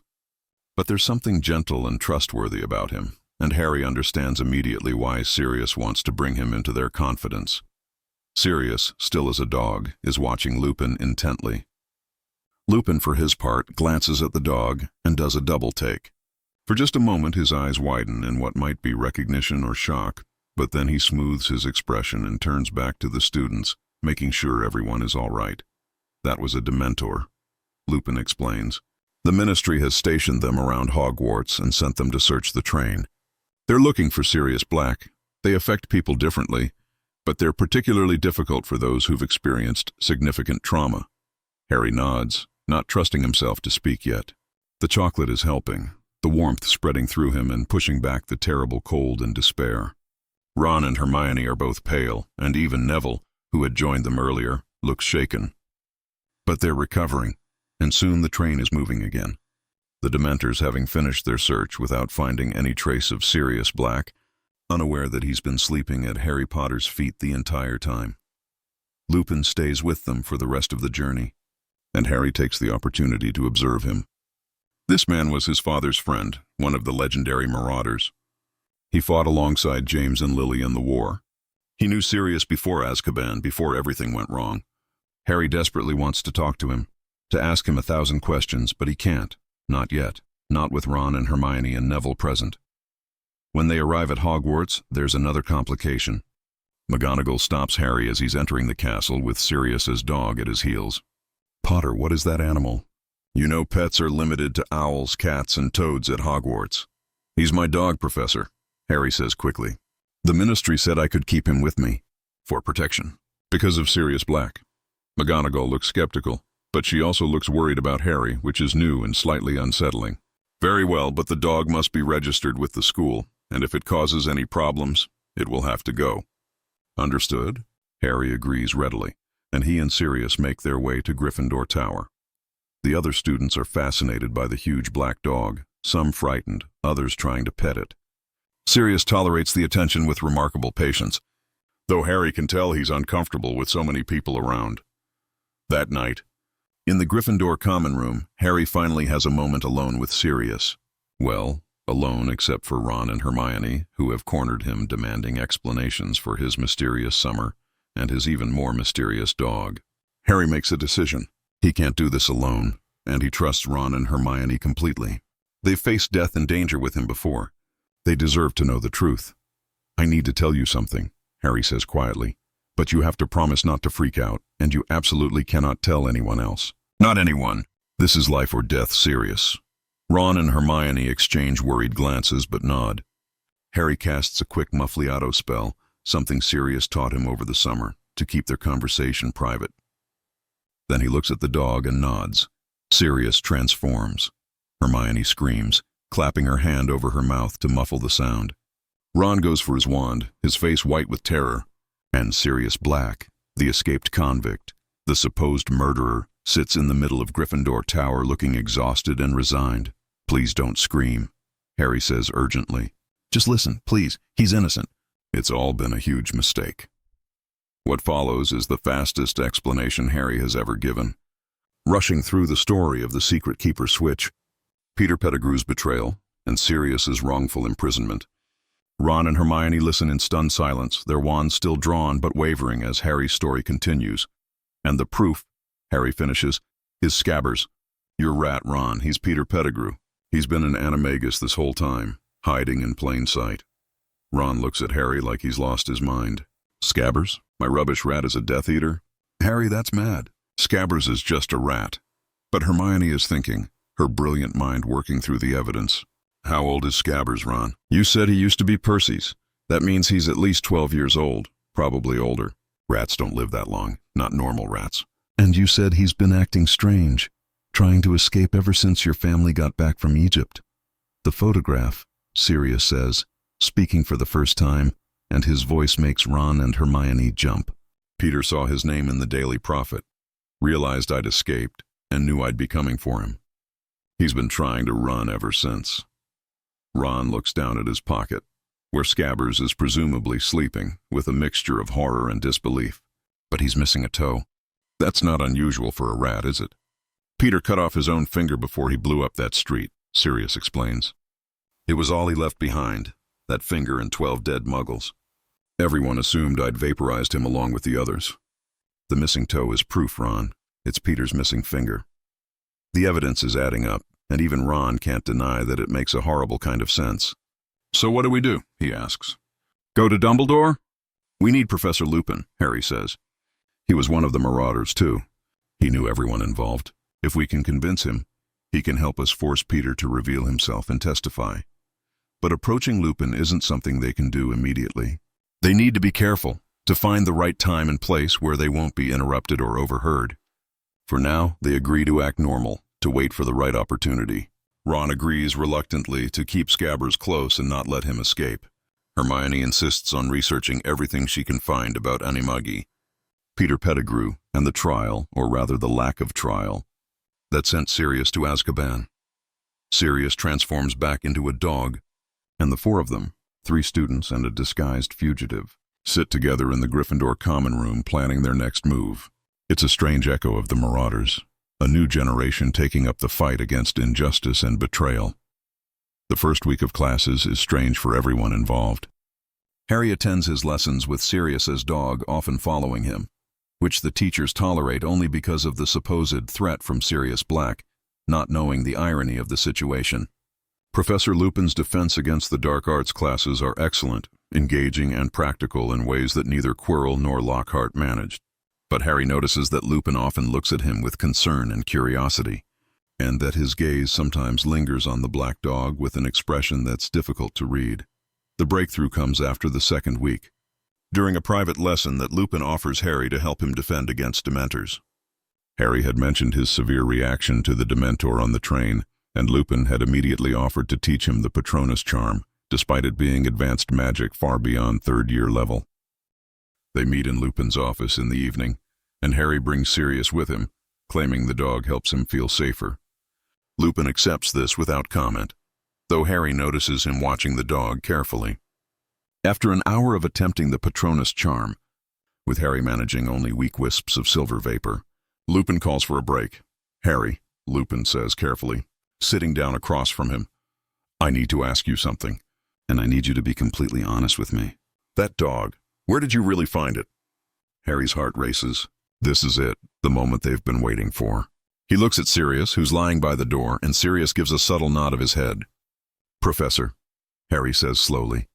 But there's something gentle and trustworthy about him, and Harry understands immediately why Sirius wants to bring him into their confidence. Sirius, still as a dog, is watching Lupin intently. Lupin, for his part, glances at the dog and does a double take. For just a moment his eyes widen in what might be recognition or shock, but then he smooths his expression and turns back to the students, making sure everyone is all right. "That was a Dementor," Lupin explains. "The Ministry has stationed them around Hogwarts and sent them to search the train. They're looking for Sirius Black. They affect people differently, but they're particularly difficult for those who've experienced significant trauma." Harry nods, not trusting himself to speak yet. The chocolate is helping, the warmth spreading through him and pushing back the terrible cold and despair. Ron and Hermione are both pale, and even Neville, who had joined them earlier, looks shaken. But they're recovering, and soon the train is moving again. The Dementors having finished their search without finding any trace of Sirius Black, unaware that he's been sleeping at Harry Potter's feet the entire time. Lupin stays with them for the rest of the journey, and Harry takes the opportunity to observe him. This man was his father's friend, one of the legendary marauders. He fought alongside James and Lily in the war. He knew Sirius before Azkaban, before everything went wrong. Harry desperately wants to talk to him, to ask him 1,000 questions, but he can't. Not yet. Not with Ron and Hermione and Neville present. When they arrive at Hogwarts, there's another complication. McGonagall stops Harry as he's entering the castle with Sirius's dog at his heels. "Potter, what is that animal?" You know pets are limited to owls, cats, and toads at Hogwarts. He's my dog, Professor, Harry says quickly. The ministry said I could keep him with me, for protection, because of Sirius Black. McGonagall looks skeptical, but she also looks worried about Harry, which is new and slightly unsettling. Very well, but the dog must be registered with the school, and if it causes any problems, it will have to go. Understood? Harry agrees readily, and he and Sirius make their way to Gryffindor Tower. The other students are fascinated by the huge black dog, some frightened, others trying to pet it. Sirius tolerates the attention with remarkable patience, though Harry can tell he's uncomfortable with so many people around. That night, in the Gryffindor common room, Harry finally has a moment alone with Sirius. Well, alone except for Ron and Hermione, who have cornered him demanding explanations for his mysterious summer and his even more mysterious dog. Harry makes a decision. He can't do this alone, and he trusts Ron and Hermione completely. They've faced death and danger with him before. They deserve to know the truth. I need to tell you something, Harry says quietly, but you have to promise not to freak out, and you absolutely cannot tell anyone else. Not anyone. This is life or death serious. Ron and Hermione exchange worried glances but nod. Harry casts a quick Muffliato spell, something Sirius taught him over the summer, to keep their conversation private. Then he looks at the dog and nods. Sirius transforms. Hermione screams, clapping her hand over her mouth to muffle the sound. Ron goes for his wand, his face white with terror, and Sirius Black, the escaped convict, the supposed murderer, sits in the middle of Gryffindor Tower looking exhausted and resigned. Please don't scream, Harry says urgently. Just listen, please, he's innocent. It's all been a huge mistake. What follows is the fastest explanation Harry has ever given. Rushing through the story of the Secret Keeper switch, Peter Pettigrew's betrayal, and Sirius's wrongful imprisonment. Ron and Hermione listen in stunned silence, their wands still drawn but wavering as Harry's story continues. And the proof, Harry finishes, is Scabbers. You're rat, Ron, he's Peter Pettigrew. He's been an animagus this whole time, hiding in plain sight. Ron looks at Harry like he's lost his mind. Scabbers? My rubbish rat is a Death Eater? Harry, that's mad. Scabbers is just a rat. But Hermione is thinking, her brilliant mind working through the evidence. How old is Scabbers, Ron? You said he used to be Percy's. That means he's at least 12 years old, probably older. Rats don't live that long, not normal rats. And you said he's been acting strange, trying to escape ever since your family got back from Egypt. The photograph, Sirius says, speaking for the first time, and his voice makes Ron and Hermione jump. Peter saw his name in the Daily Prophet, realized I'd escaped, and knew I'd be coming for him. He's been trying to run ever since. Ron looks down at his pocket, where Scabbers is presumably sleeping, with a mixture of horror and disbelief. But he's missing a toe. That's not unusual for a rat, is it? Peter cut off his own finger before he blew up that street, Sirius explains. It was all he left behind, that finger and 12 dead muggles. Everyone assumed I'd vaporized him along with the others. The missing toe is proof, Ron. It's Peter's missing finger. The evidence is adding up, and even Ron can't deny that it makes a horrible kind of sense. So what do we do? He asks. Go to Dumbledore? We need Professor Lupin, Harry says. He was one of the Marauders, too. He knew everyone involved. If we can convince him, he can help us force Peter to reveal himself and testify. But approaching Lupin isn't something they can do immediately. They need to be careful, to find the right time and place where they won't be interrupted or overheard. For now, they agree to act normal, to wait for the right opportunity. Ron agrees reluctantly to keep Scabbers close and not let him escape. Hermione insists on researching everything she can find about Animagi, Peter Pettigrew, and the trial, or rather the lack of trial, that sent Sirius to Azkaban. Sirius transforms back into a dog, and the four of them, 3 students and a disguised fugitive, sit together in the Gryffindor common room planning their next move. It's a strange echo of the Marauders, a new generation taking up the fight against injustice and betrayal. The first week of classes is strange for everyone involved. Harry attends his lessons with Sirius's dog often following him, which the teachers tolerate only because of the supposed threat from Sirius Black, not knowing the irony of the situation. Professor Lupin's defense against the dark arts classes are excellent, engaging and practical in ways that neither Quirrell nor Lockhart managed. But Harry notices that Lupin often looks at him with concern and curiosity. and that his gaze sometimes lingers on the black dog with an expression that's difficult to read. The breakthrough comes after the second week, during a private lesson that Lupin offers Harry to help him defend against Dementors. Harry had mentioned his severe reaction to the Dementor on the train, and Lupin had immediately offered to teach him the Patronus charm, despite it being advanced magic far beyond third-year level. They meet in Lupin's office in the evening, and Harry brings Sirius with him, claiming the dog helps him feel safer. Lupin accepts this without comment, though Harry notices him watching the dog carefully. After an hour of attempting the Patronus charm, with Harry managing only weak wisps of silver vapor, Lupin calls for a break. "Harry," Lupin says carefully, sitting down across from him, "I need to ask you something, and I need you to be completely honest with me. That dog, where did you really find it?" Harry's heart races. This is it, the moment they've been waiting for. He looks at Sirius, who's lying by the door, and Sirius gives a subtle nod of his head. "Professor," Harry says slowly,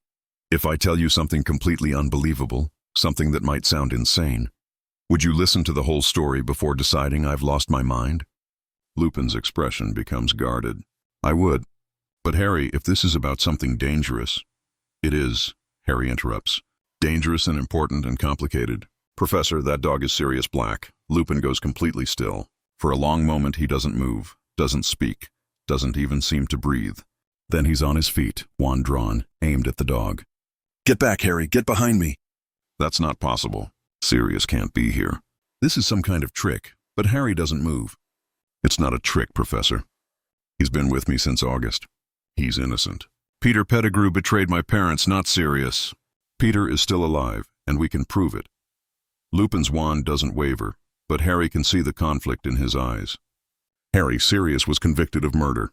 "if I tell you something completely unbelievable, something that might sound insane, would you listen to the whole story before deciding I've lost my mind?" Lupin's expression becomes guarded. "I would. But Harry, if this is about something dangerous—" "It is," Harry interrupts. "Dangerous and important and complicated. Professor, that dog is Sirius Black." Lupin goes completely still. For a long moment he doesn't move, doesn't speak, doesn't even seem to breathe. Then he's on his feet, wand drawn, aimed at the dog. "Get back, Harry, get behind me." "That's not possible. Sirius can't be here. This is some kind of trick," but Harry doesn't move. "It's not a trick, Professor. He's been with me since August. He's innocent. Peter Pettigrew betrayed my parents, not Sirius. Peter is still alive, and we can prove it." Lupin's wand doesn't waver, but Harry can see the conflict in his eyes. "Harry, Sirius was convicted of murder.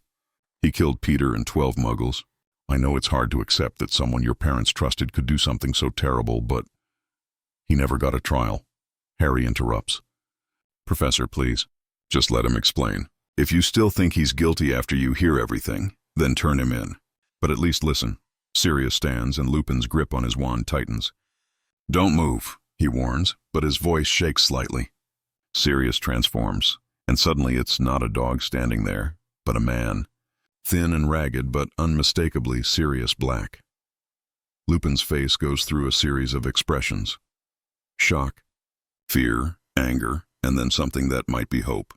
He killed Peter and 12 muggles. I know it's hard to accept that someone your parents trusted could do something so terrible, but he never got a trial." Harry interrupts. "Professor, please, just let him explain. If you still think he's guilty after you hear everything, then turn him in. But at least listen." Sirius stands and Lupin's grip on his wand tightens. "Don't move," he warns, but his voice shakes slightly. Sirius transforms, and suddenly it's not a dog standing there, but a man. Thin and ragged, but unmistakably Sirius Black. Lupin's face goes through a series of expressions. Shock, fear, anger, and then something that might be hope.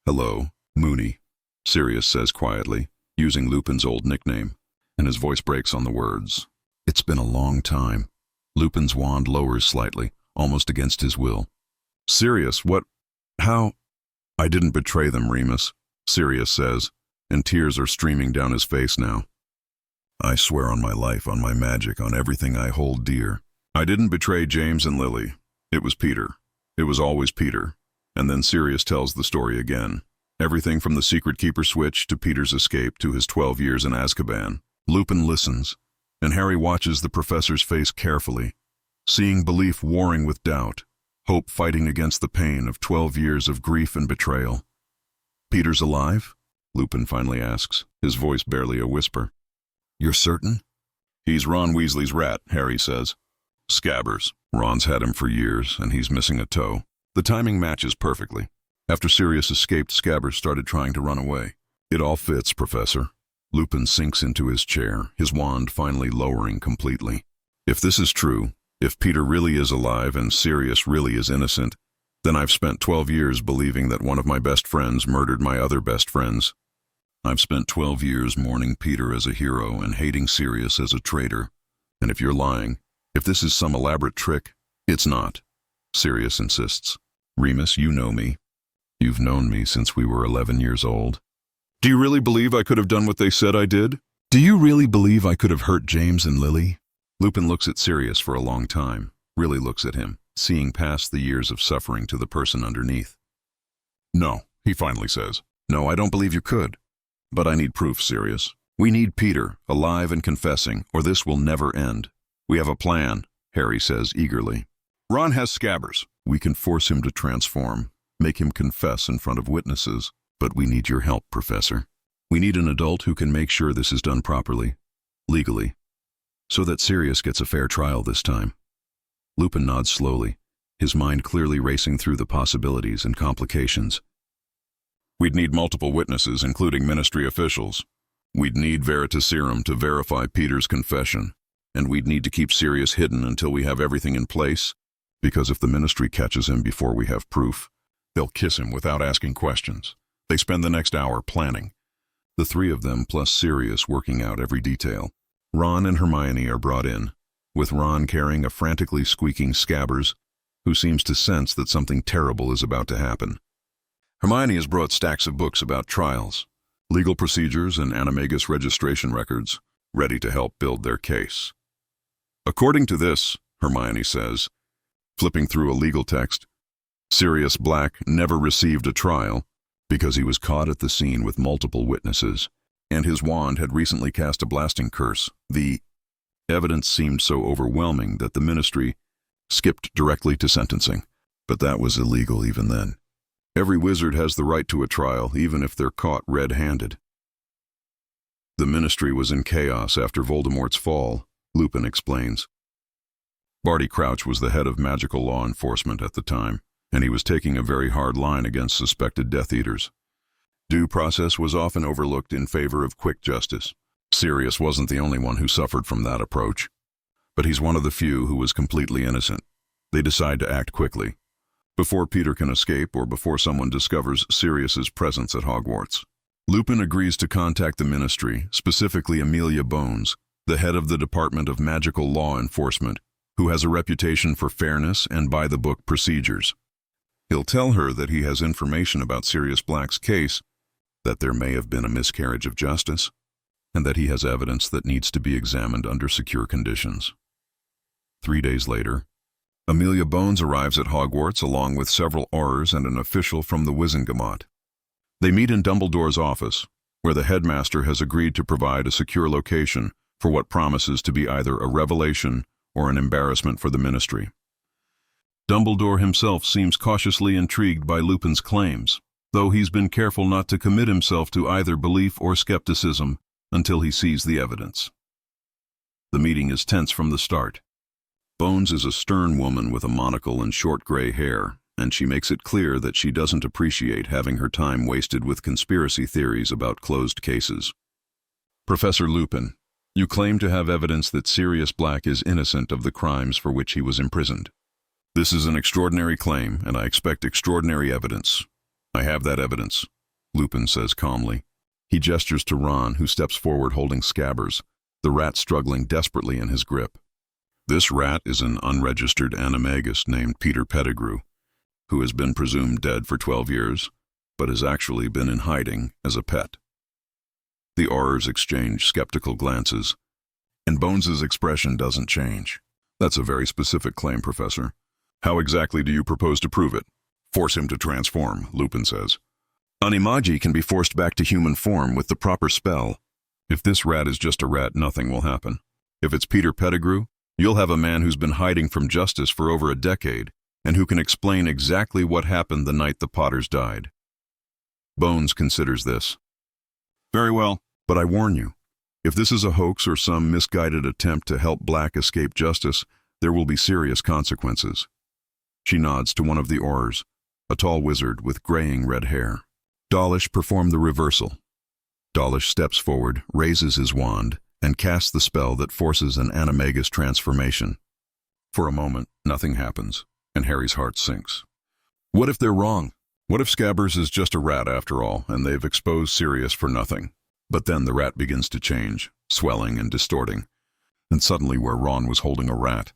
"Hello, Mooney," Sirius says quietly, using Lupin's old nickname, and his voice breaks on the words. "It's been a long time." Lupin's wand lowers slightly, almost against his will. "Sirius, what? How?" "I didn't betray them, Remus," Sirius says, and tears are streaming down his face now. "I swear on my life, on my magic, on everything I hold dear. I didn't betray James and Lily. It was Peter. It was always Peter." And then Sirius tells the story again. Everything from the secret keeper switch to Peter's escape to his 12 years in Azkaban. Lupin listens, and Harry watches the professor's face carefully, seeing belief warring with doubt, hope fighting against the pain of 12 years of grief and betrayal. "Peter's alive?" Lupin finally asks, his voice barely a whisper. "You're certain?" "He's Ron Weasley's rat," Harry says. "Scabbers. Ron's had him for years, and he's missing a toe. The timing matches perfectly. After Sirius escaped, Scabbers started trying to run away. It all fits, Professor." Lupin sinks into his chair, his wand finally lowering completely. "If this is true, if Peter really is alive and Sirius really is innocent, then I've spent 12 years believing that one of my best friends murdered my other best friends. I've spent 12 years mourning Peter as a hero and hating Sirius as a traitor. And if you're lying, if this is some elaborate trick, it's not," Sirius insists. "Remus, you know me. You've known me since we were 11 years old. Do you really believe I could have done what they said I did? Do you really believe I could have hurt James and Lily?" Lupin looks at Sirius for a long time, really looks at him, seeing past the years of suffering to the person underneath. "No," he finally says. "No, I don't believe you could. But I need proof, Sirius. We need Peter, alive and confessing, or this will never end. We have a plan," Harry says eagerly. "Ron has Scabbers. We can force him to transform, make him confess in front of witnesses. But we need your help, Professor. We need an adult who can make sure this is done properly, legally, so that Sirius gets a fair trial this time." Lupin nods slowly, his mind clearly racing through the possibilities and complications. We'd need multiple witnesses, including ministry officials. We'd need Veritaserum to verify Peter's confession, and we'd need to keep Sirius hidden until we have everything in place, because if the ministry catches him before we have proof, they'll kiss him without asking questions. They spend the next hour planning. The three of them plus Sirius working out every detail. Ron and Hermione are brought in, with Ron carrying a frantically squeaking Scabbers, who seems to sense that something terrible is about to happen. Hermione has brought stacks of books about trials, legal procedures, and animagus registration records, ready to help build their case. According to this, Hermione says, flipping through a legal text, Sirius Black never received a trial because he was caught at the scene with multiple witnesses, and his wand had recently cast a blasting curse. The evidence seemed so overwhelming that the ministry skipped directly to sentencing, but that was illegal even then. Every wizard has the right to a trial, even if they're caught red-handed. The ministry was in chaos after Voldemort's fall, Lupin explains. Barty Crouch was the head of magical law enforcement at the time, and he was taking a very hard line against suspected Death Eaters. Due process was often overlooked in favor of quick justice. Sirius wasn't the only one who suffered from that approach, but he's one of the few who was completely innocent. They decide to act quickly, before Peter can escape or before someone discovers Sirius's presence at Hogwarts. Lupin agrees to contact the ministry, specifically Amelia Bones, the head of the Department of Magical Law Enforcement, who has a reputation for fairness and by-the-book procedures. He'll tell her that he has information about Sirius Black's case, that there may have been a miscarriage of justice, and that he has evidence that needs to be examined under secure conditions. 3 days later, Amelia Bones arrives at Hogwarts along with several Aurors and an official from the Wizengamot. They meet in Dumbledore's office, where the headmaster has agreed to provide a secure location for what promises to be either a revelation or an embarrassment for the ministry. Dumbledore himself seems cautiously intrigued by Lupin's claims, though he's been careful not to commit himself to either belief or skepticism until he sees the evidence. The meeting is tense from the start. Bones is a stern woman with a monocle and short gray hair, and she makes it clear that she doesn't appreciate having her time wasted with conspiracy theories about closed cases. Professor Lupin, you claim to have evidence that Sirius Black is innocent of the crimes for which he was imprisoned. This is an extraordinary claim, and I expect extraordinary evidence. I have that evidence, Lupin says calmly. He gestures to Ron, who steps forward holding Scabbers, the rat struggling desperately in his grip. This rat is an unregistered animagus named Peter Pettigrew, who has been presumed dead for 12 years, but has actually been in hiding as a pet. The Aurors exchange skeptical glances, and Bones's expression doesn't change. That's a very specific claim, Professor. How exactly do you propose to prove it? Force him to transform, Lupin says. Animagi can be forced back to human form with the proper spell. If this rat is just a rat, nothing will happen. If it's Peter Pettigrew, you'll have a man who's been hiding from justice for over a decade, and who can explain exactly what happened the night the Potters died. Bones considers this. Very well, but I warn you, if this is a hoax or some misguided attempt to help Black escape justice, there will be serious consequences. She nods to one of the Aurors, a tall wizard with graying red hair. Dawlish performed the reversal. Dawlish steps forward, raises his wand, and casts the spell that forces an animagus transformation. For a moment, nothing happens, and Harry's heart sinks. What if they're wrong? What if Scabbers is just a rat after all, and they've exposed Sirius for nothing? But then the rat begins to change, swelling and distorting. And suddenly where Ron was holding a rat,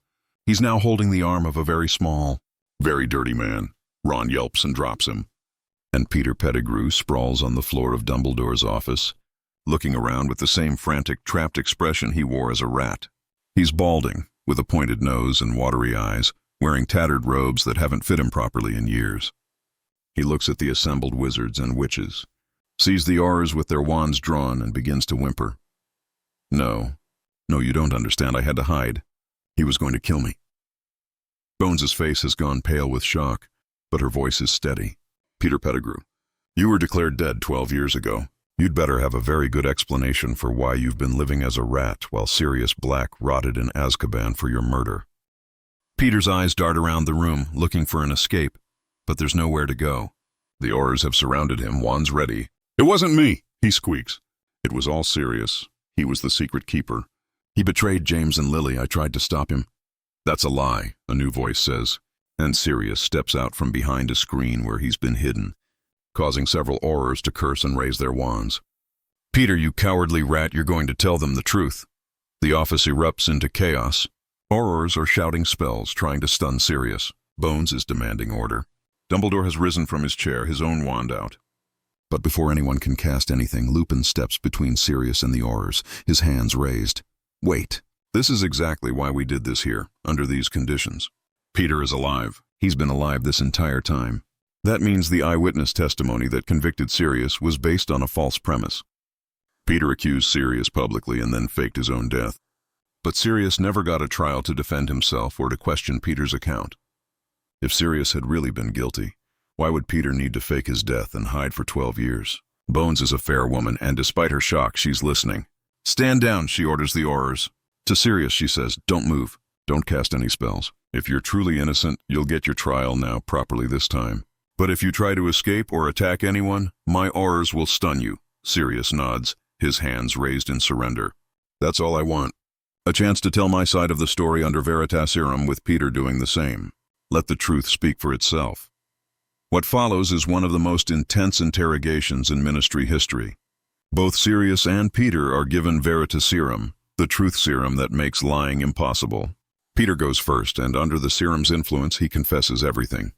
he's now holding the arm of a very small, very dirty man. Ron yelps and drops him. And Peter Pettigrew sprawls on the floor of Dumbledore's office, looking around with the same frantic, trapped expression he wore as a rat. He's balding, with a pointed nose and watery eyes, wearing tattered robes that haven't fit him properly in years. He looks at the assembled wizards and witches, sees the Aurors with their wands drawn, and begins to whimper. No, you don't understand. I had to hide. He was going to kill me. Bones's face has gone pale with shock, but her voice is steady. Peter Pettigrew, you were declared dead 12 years ago. You'd better have a very good explanation for why you've been living as a rat while Sirius Black rotted in Azkaban for your murder. Peter's eyes dart around the room, looking for an escape, but there's nowhere to go. The Aurors have surrounded him, wands ready. "It wasn't me," he squeaks. "It was all Sirius. He was the secret keeper. He betrayed James and Lily. I tried to stop him." "That's a lie," a new voice says, and Sirius steps out from behind a screen where he's been hidden, causing several Aurors to curse and raise their wands. "Peter, you cowardly rat, you're going to tell them the truth." The office erupts into chaos. Aurors are shouting spells, trying to stun Sirius. Bones is demanding order. Dumbledore has risen from his chair, his own wand out. But before anyone can cast anything, Lupin steps between Sirius and the Aurors, his hands raised. "Wait. This is exactly why we did this here, under these conditions. Peter is alive. He's been alive this entire time. That means the eyewitness testimony that convicted Sirius was based on a false premise. Peter accused Sirius publicly and then faked his own death. But Sirius never got a trial to defend himself or to question Peter's account. If Sirius had really been guilty, why would Peter need to fake his death and hide for 12 years? Bones is a fair woman, and despite her shock, she's listening. "Stand down," she orders the Aurors. To Sirius, she says, "Don't move. Don't cast any spells. If you're truly innocent, you'll get your trial now properly this time. But if you try to escape or attack anyone, my Aurors will stun you." Sirius nods, his hands raised in surrender. "That's all I want. A chance to tell my side of the story under Veritaserum with Peter doing the same. Let the truth speak for itself." What follows is one of the most intense interrogations in Ministry history. Both Sirius and Peter are given Veritaserum, the truth serum that makes lying impossible. Peter goes first, and under the serum's influence, he confesses everything.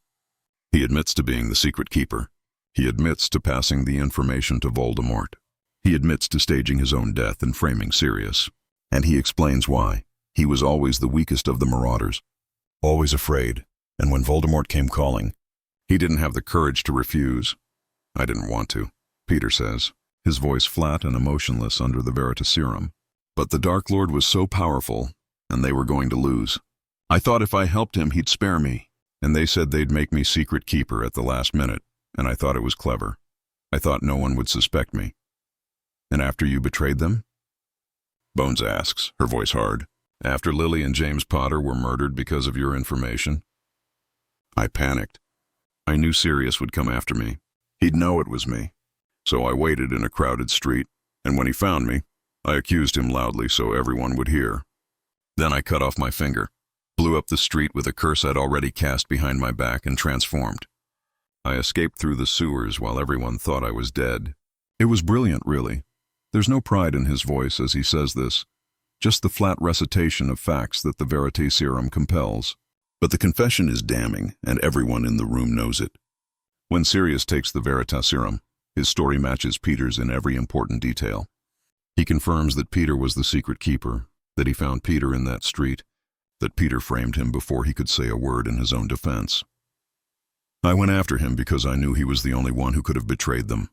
He admits to being the secret keeper. He admits to passing the information to Voldemort. He admits to staging his own death and framing Sirius. And he explains why. He was always the weakest of the Marauders. Always afraid, and when Voldemort came calling, he didn't have the courage to refuse. "I didn't want to," Peter says, his voice flat and emotionless under the Veritaserum. "But the Dark Lord was so powerful, and they were going to lose. I thought if I helped him, he'd spare me. And they said they'd make me secret keeper at the last minute, and I thought it was clever. I thought no one would suspect me." "And after you betrayed them?" Bones asks, her voice hard. "After Lily and James Potter were murdered because of your information?" "I panicked. I knew Sirius would come after me. He'd know it was me. So I waited in a crowded street, and when he found me, I accused him loudly so everyone would hear. Then I cut off my finger, blew up the street with a curse I'd already cast behind my back, and transformed. I escaped through the sewers while everyone thought I was dead." It was brilliant, really. There's no pride in his voice as he says this, just the flat recitation of facts that the Veritaserum compels. But the confession is damning, and everyone in the room knows it. When Sirius takes the Veritaserum, his story matches Peter's in every important detail. He confirms that Peter was the secret keeper, that he found Peter in that street, that Peter framed him before he could say a word in his own defense. "I went after him because I knew he was the only one who could have betrayed them,"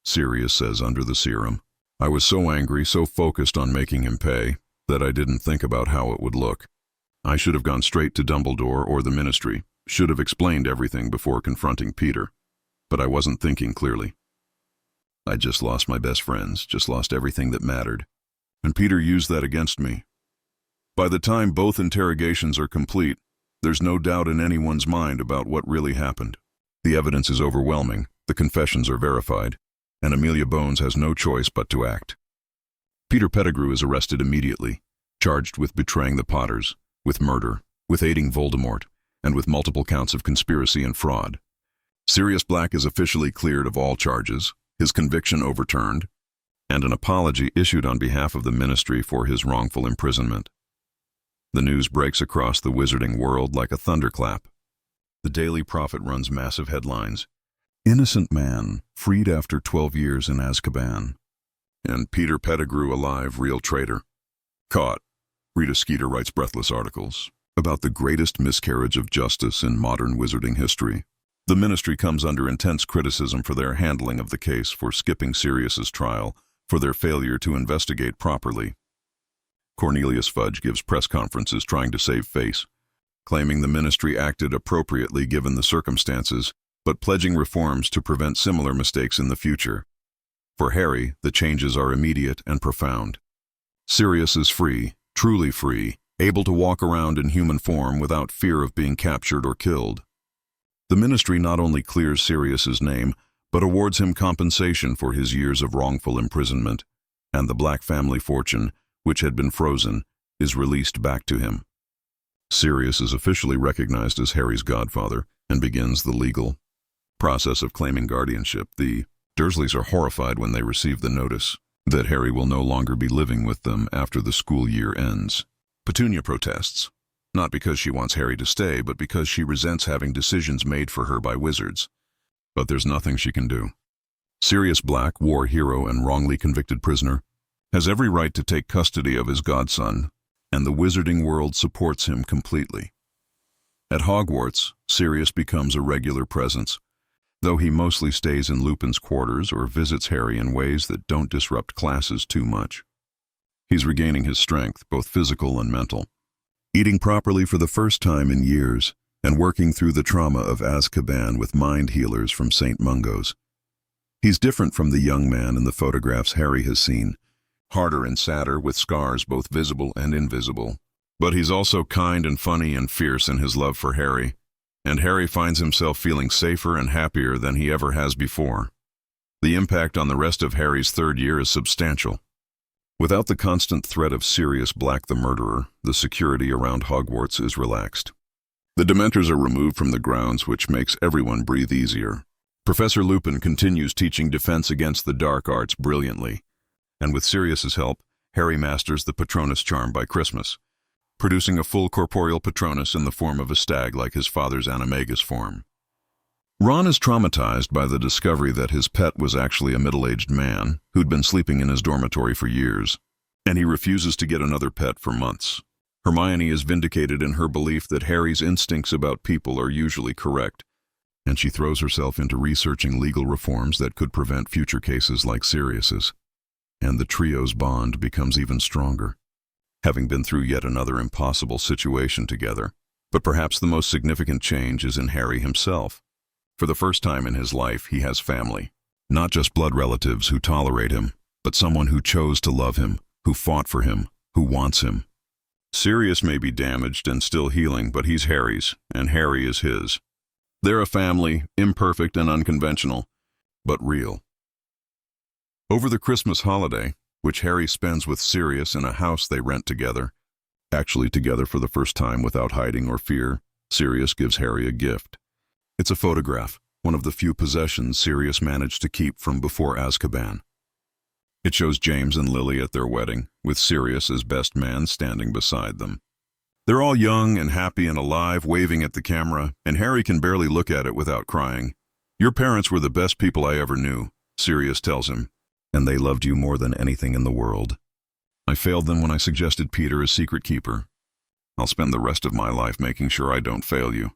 Sirius says under the serum. "I was so angry, so focused on making him pay, that I didn't think about how it would look. I should have gone straight to Dumbledore or the Ministry, should have explained everything before confronting Peter. But I wasn't thinking clearly. I just lost my best friends, just lost everything that mattered. And Peter used that against me. By the time both interrogations are complete, there's no doubt in anyone's mind about what really happened. The evidence is overwhelming, the confessions are verified, and Amelia Bones has no choice but to act. Peter Pettigrew is arrested immediately, charged with betraying the Potters, with murder, with aiding Voldemort, and with multiple counts of conspiracy and fraud. Sirius Black is officially cleared of all charges, his conviction overturned, and an apology issued on behalf of the Ministry for his wrongful imprisonment. The news breaks across the wizarding world like a thunderclap. The Daily Prophet runs massive headlines. "Innocent man, freed after 12 years in Azkaban." And Peter Pettigrew alive, real traitor. Caught. Rita Skeeter writes breathless articles about the greatest miscarriage of justice in modern wizarding history. The Ministry comes under intense criticism for their handling of the case, for skipping Sirius's trial, for their failure to investigate properly. Cornelius Fudge gives press conferences trying to save face, claiming the Ministry acted appropriately given the circumstances, but pledging reforms to prevent similar mistakes in the future. For Harry, the changes are immediate and profound. Sirius is free, truly free, able to walk around in human form without fear of being captured or killed. The Ministry not only clears Sirius's name, but awards him compensation for his years of wrongful imprisonment, and the Black family fortune, which had been frozen, is released back to him. Sirius is officially recognized as Harry's godfather and begins the legal process of claiming guardianship. The Dursleys are horrified when they receive the notice that Harry will no longer be living with them after the school year ends. Petunia protests, not because she wants Harry to stay, but because she resents having decisions made for her by wizards. But there's nothing she can do. Sirius Black, war hero and wrongly convicted prisoner, has every right to take custody of his godson, and the wizarding world supports him completely. At Hogwarts, Sirius becomes a regular presence, though he mostly stays in Lupin's quarters or visits Harry in ways that don't disrupt classes too much. He's regaining his strength, both physical and mental, eating properly for the first time in years, and working through the trauma of Azkaban with mind healers from St. Mungo's. He's different from the young man in the photographs Harry has seen, harder and sadder with scars both visible and invisible. But he's also kind and funny and fierce in his love for Harry, and Harry finds himself feeling safer and happier than he ever has before. The impact on the rest of Harry's third year is substantial. Without the constant threat of Sirius Black the murderer, the security around Hogwarts is relaxed. The Dementors are removed from the grounds, which makes everyone breathe easier. Professor Lupin continues teaching defense against the dark arts brilliantly, and with Sirius's help, Harry masters the Patronus charm by Christmas, producing a full corporeal Patronus in the form of a stag like his father's animagus form. Ron is traumatized by the discovery that his pet was actually a middle-aged man who'd been sleeping in his dormitory for years, and he refuses to get another pet for months. Hermione is vindicated in her belief that Harry's instincts about people are usually correct, and she throws herself into researching legal reforms that could prevent future cases like Sirius's. And the trio's bond becomes even stronger, having been through yet another impossible situation together. But perhaps the most significant change is in Harry himself. For the first time in his life, he has family. Not just blood relatives who tolerate him, but someone who chose to love him, who fought for him, who wants him. Sirius may be damaged and still healing, but he's Harry's, and Harry is his. They're a family, imperfect and unconventional, but real. Over the Christmas holiday, which Harry spends with Sirius in a house they rent together, actually together for the first time without hiding or fear, Sirius gives Harry a gift. It's a photograph, one of the few possessions Sirius managed to keep from before Azkaban. It shows James and Lily at their wedding, with Sirius as best man standing beside them. They're all young and happy and alive, waving at the camera, and Harry can barely look at it without crying. "Your parents were the best people I ever knew," Sirius tells him, "and they loved you more than anything in the world. I failed them when I suggested Peter as secret keeper. I'll spend the rest of my life making sure I don't fail you."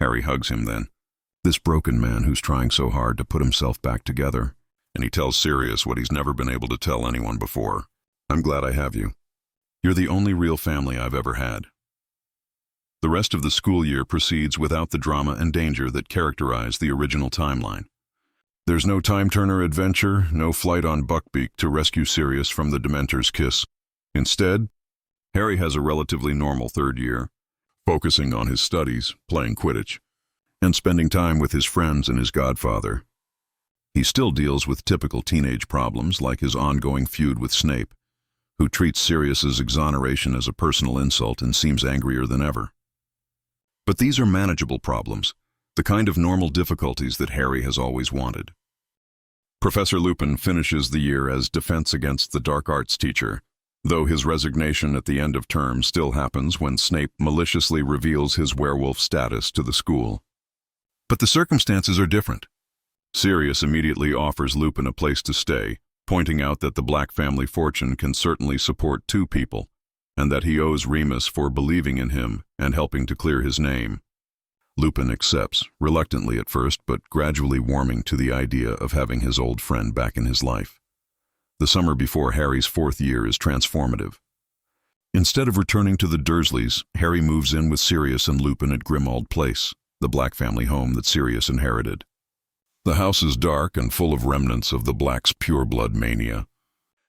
Harry hugs him then, this broken man who's trying so hard to put himself back together, and he tells Sirius what he's never been able to tell anyone before. "I'm glad I have you. You're the only real family I've ever had." The rest of the school year proceeds without the drama and danger that characterized the original timeline. There's no time-turner adventure, no flight on Buckbeak to rescue Sirius from the Dementor's kiss. Instead, Harry has a relatively normal third year, focusing on his studies, playing Quidditch, and spending time with his friends and his godfather. He still deals with typical teenage problems like his ongoing feud with Snape, who treats Sirius's exoneration as a personal insult and seems angrier than ever. But these are manageable problems, the kind of normal difficulties that Harry has always wanted. Professor Lupin finishes the year as defense against the dark arts teacher, though his resignation at the end of term still happens when Snape maliciously reveals his werewolf status to the school. But the circumstances are different. Sirius immediately offers Lupin a place to stay, pointing out that the Black family fortune can certainly support two people, and that he owes Remus for believing in him and helping to clear his name. Lupin accepts, reluctantly at first, but gradually warming to the idea of having his old friend back in his life. The summer before Harry's fourth year is transformative. Instead of returning to the Dursleys, Harry moves in with Sirius and Lupin at Grimmauld Place, the Black family home that Sirius inherited. The house is dark and full of remnants of the Blacks' pure-blood mania,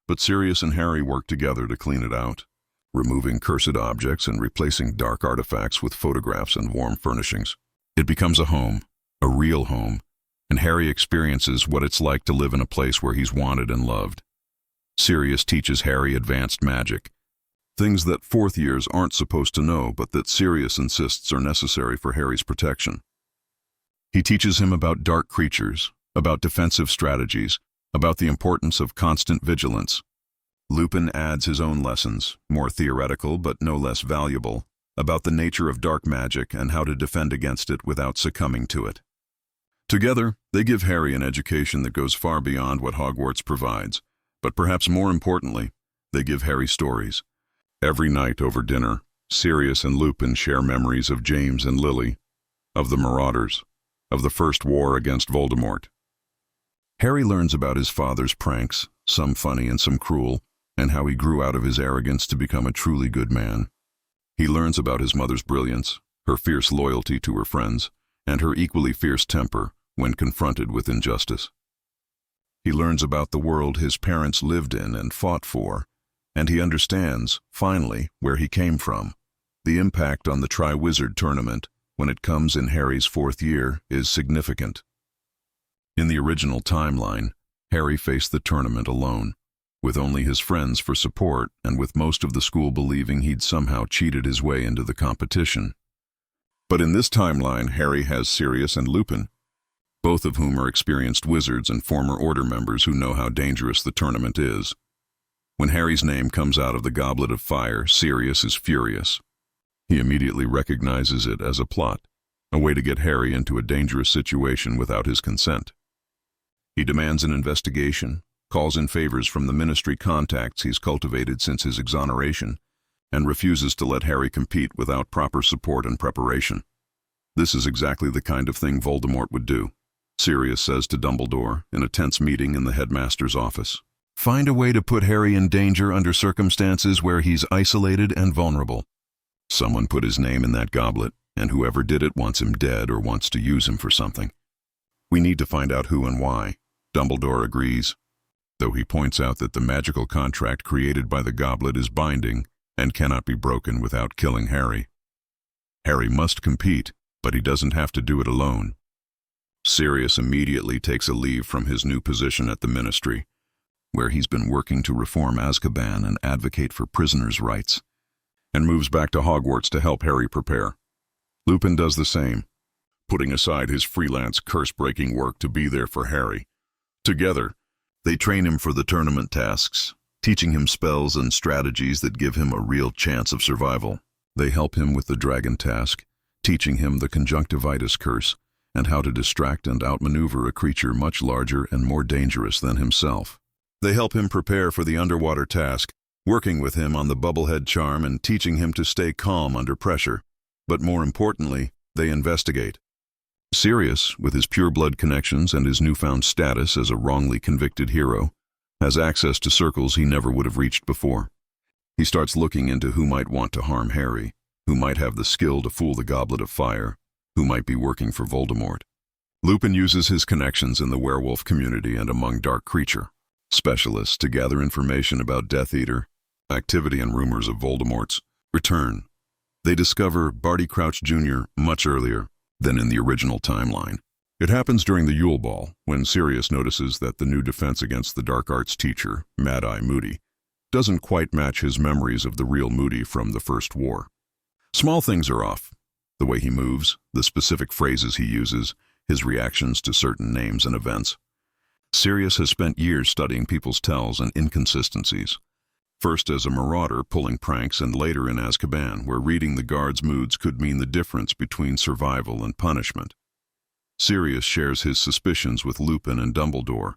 but Sirius and Harry work together to clean it out, removing cursed objects and replacing dark artifacts with photographs and warm furnishings. It becomes a home, a real home, and Harry experiences what it's like to live in a place where he's wanted and loved. Sirius teaches Harry advanced magic, things that fourth years aren't supposed to know but that Sirius insists are necessary for Harry's protection. He teaches him about dark creatures, about defensive strategies, about the importance of constant vigilance. Lupin adds his own lessons, more theoretical but no less valuable, about the nature of dark magic and how to defend against it without succumbing to it. Together, they give Harry an education that goes far beyond what Hogwarts provides, but perhaps more importantly, they give Harry stories. Every night over dinner, Sirius and Lupin share memories of James and Lily, of the Marauders, of the First War against Voldemort. Harry learns about his father's pranks, some funny and some cruel, and how he grew out of his arrogance to become a truly good man. He learns about his mother's brilliance, her fierce loyalty to her friends, and her equally fierce temper when confronted with injustice. He learns about the world his parents lived in and fought for, and he understands, finally, where he came from. The impact on the Triwizard Tournament, when it comes in Harry's fourth year, is significant. In the original timeline, Harry faced the tournament alone, with only his friends for support and with most of the school believing he'd somehow cheated his way into the competition. But in this timeline, Harry has Sirius and Lupin, both of whom are experienced wizards and former Order members who know how dangerous the tournament is. When Harry's name comes out of the Goblet of Fire, Sirius is furious. He immediately recognizes it as a plot, a way to get Harry into a dangerous situation without his consent. He demands an investigation, calls in favors from the ministry contacts he's cultivated since his exoneration, and refuses to let Harry compete without proper support and preparation. This is exactly the kind of thing Voldemort would do, Sirius says to Dumbledore in a tense meeting in the headmaster's office. Find a way to put Harry in danger under circumstances where he's isolated and vulnerable. Someone put his name in that goblet, and whoever did it wants him dead or wants to use him for something. We need to find out who and why. Dumbledore agrees, though he points out that the magical contract created by the goblet is binding and cannot be broken without killing Harry. Harry must compete, but he doesn't have to do it alone. Sirius immediately takes a leave from his new position at the ministry, where he's been working to reform Azkaban and advocate for prisoners' rights, and moves back to Hogwarts to help Harry prepare. Lupin does the same, putting aside his freelance curse-breaking work to be there for Harry. Together, they train him for the tournament tasks, teaching him spells and strategies that give him a real chance of survival. They help him with the dragon task, teaching him the conjunctivitis curse and how to distract and outmaneuver a creature much larger and more dangerous than himself. They help him prepare for the underwater task, working with him on the bubblehead charm and teaching him to stay calm under pressure. But more importantly, they investigate. Sirius, with his pure-blood connections and his newfound status as a wrongly convicted hero, has access to circles he never would have reached before. He starts looking into who might want to harm Harry, who might have the skill to fool the Goblet of Fire, who might be working for Voldemort. Lupin uses his connections in the werewolf community and among dark creature specialists to gather information about Death Eater, activity and rumors of Voldemort's return. They discover Barty Crouch Jr. much earlier than in the original timeline. It happens during the Yule Ball, when Sirius notices that the new defense against the dark arts teacher, Mad-Eye Moody, doesn't quite match his memories of the real Moody from the First War. Small things are off. The way he moves, the specific phrases he uses, his reactions to certain names and events. Sirius has spent years studying people's tells and inconsistencies. First as a marauder pulling pranks and later in Azkaban, where reading the guards' moods could mean the difference between survival and punishment. Sirius shares his suspicions with Lupin and Dumbledore,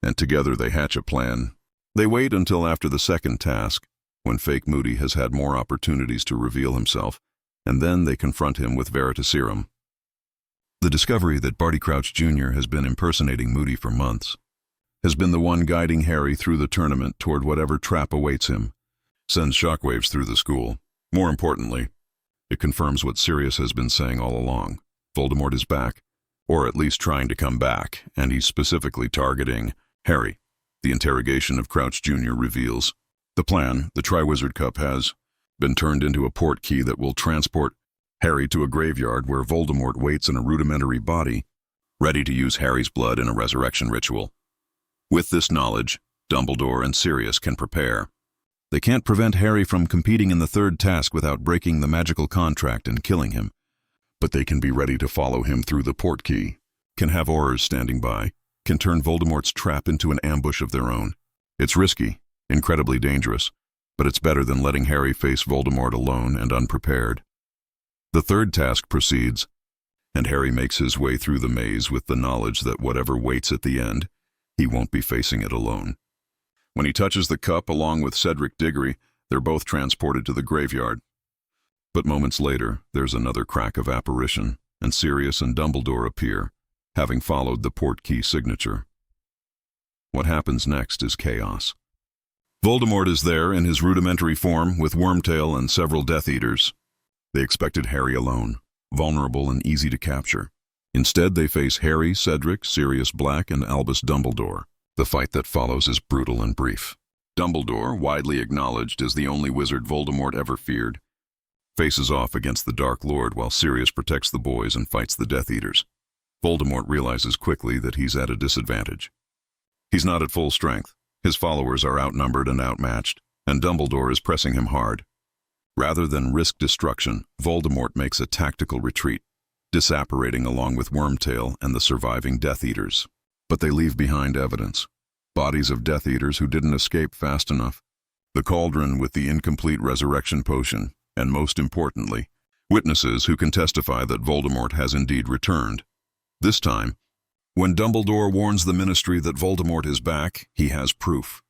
and together they hatch a plan. They wait until after the second task, when fake Moody has had more opportunities to reveal himself, and then they confront him with Veritaserum. The discovery that Barty Crouch Jr. has been impersonating Moody for months has been the one guiding Harry through the tournament toward whatever trap awaits him, sends shockwaves through the school. More importantly, it confirms what Sirius has been saying all along. Voldemort is back, or at least trying to come back, and he's specifically targeting Harry. The interrogation of Crouch Jr. reveals the plan, the Triwizard Cup, has been turned into a port key that will transport Harry to a graveyard where Voldemort waits in a rudimentary body, ready to use Harry's blood in a resurrection ritual. With this knowledge, Dumbledore and Sirius can prepare. They can't prevent Harry from competing in the third task without breaking the magical contract and killing him, but they can be ready to follow him through the portkey, can have Aurors standing by, can turn Voldemort's trap into an ambush of their own. It's risky, incredibly dangerous, but it's better than letting Harry face Voldemort alone and unprepared. The third task proceeds, and Harry makes his way through the maze with the knowledge that whatever waits at the end, he won't be facing it alone. When he touches the cup along with Cedric Diggory, they're both transported to the graveyard. But moments later, there's another crack of apparition, and Sirius and Dumbledore appear, having followed the portkey signature. What happens next is chaos. Voldemort is there in his rudimentary form with Wormtail and several Death Eaters. They expected Harry alone, vulnerable and easy to capture. Instead, they face Harry, Cedric, Sirius Black, and Albus Dumbledore. The fight that follows is brutal and brief. Dumbledore, widely acknowledged as the only wizard Voldemort ever feared, faces off against the Dark Lord while Sirius protects the boys and fights the Death Eaters. Voldemort realizes quickly that he's at a disadvantage. He's not at full strength. His followers are outnumbered and outmatched, and Dumbledore is pressing him hard. Rather than risk destruction, Voldemort makes a tactical retreat, disapparating along with Wormtail and the surviving Death Eaters. But they leave behind evidence. Bodies of Death Eaters who didn't escape fast enough, the cauldron with the incomplete resurrection potion, and most importantly, witnesses who can testify that Voldemort has indeed returned. This time, when Dumbledore warns the Ministry that Voldemort is back, he has proof.